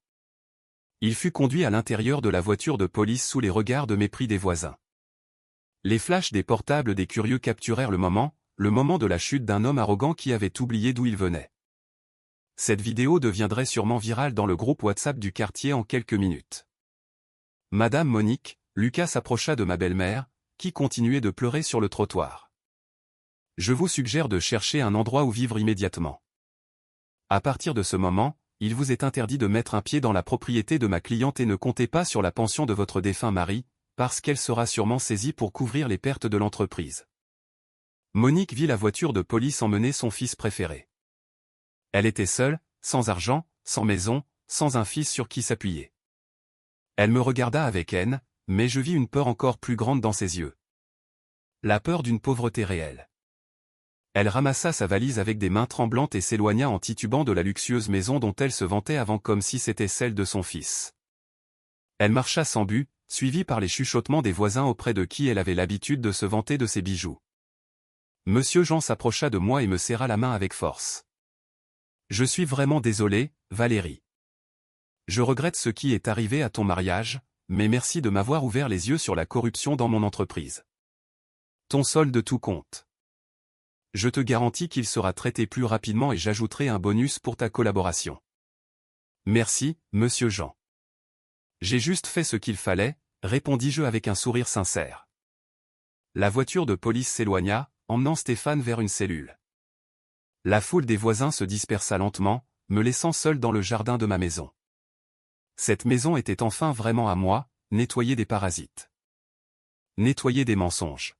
S1: Il fut conduit à l'intérieur de la voiture de police sous les regards de mépris des voisins. Les flashs des portables des curieux capturèrent le moment de la chute d'un homme arrogant qui avait oublié d'où il venait. Cette vidéo deviendrait sûrement virale dans le groupe WhatsApp du quartier en quelques minutes. Madame Monique, Lucas s'approcha de ma belle-mère, qui continuait de pleurer sur le trottoir. Je vous suggère de chercher un endroit où vivre immédiatement. À partir de ce moment, il vous est interdit de mettre un pied dans la propriété de ma cliente et ne comptez pas sur la pension de votre défunt mari, parce qu'elle sera sûrement saisie pour couvrir les pertes de l'entreprise. Monique vit la voiture de police emmener son fils préféré. Elle était seule, sans argent, sans maison, sans un fils sur qui s'appuyer. Elle me regarda avec haine, mais je vis une peur encore plus grande dans ses yeux. La peur d'une pauvreté réelle. Elle ramassa sa valise avec des mains tremblantes et s'éloigna en titubant de la luxueuse maison dont elle se vantait avant comme si c'était celle de son fils. Elle marcha sans but, suivie par les chuchotements des voisins auprès de qui elle avait l'habitude de se vanter de ses bijoux. Monsieur Jean s'approcha de moi et me serra la main avec force. Je suis vraiment désolé, Valérie. Je regrette ce qui est arrivé à ton mariage, mais merci de m'avoir ouvert les yeux sur la corruption dans mon entreprise. Ton solde de tout compte. Je te garantis qu'il sera traité plus rapidement et j'ajouterai un bonus pour ta collaboration. Merci, monsieur Jean. J'ai juste fait ce qu'il fallait, répondis-je avec un sourire sincère. La voiture de police s'éloigna, emmenant Stéphane vers une cellule. La foule des voisins se dispersa lentement, me laissant seul dans le jardin de ma maison. Cette maison était enfin vraiment à moi, nettoyer des parasites. Nettoyer des mensonges.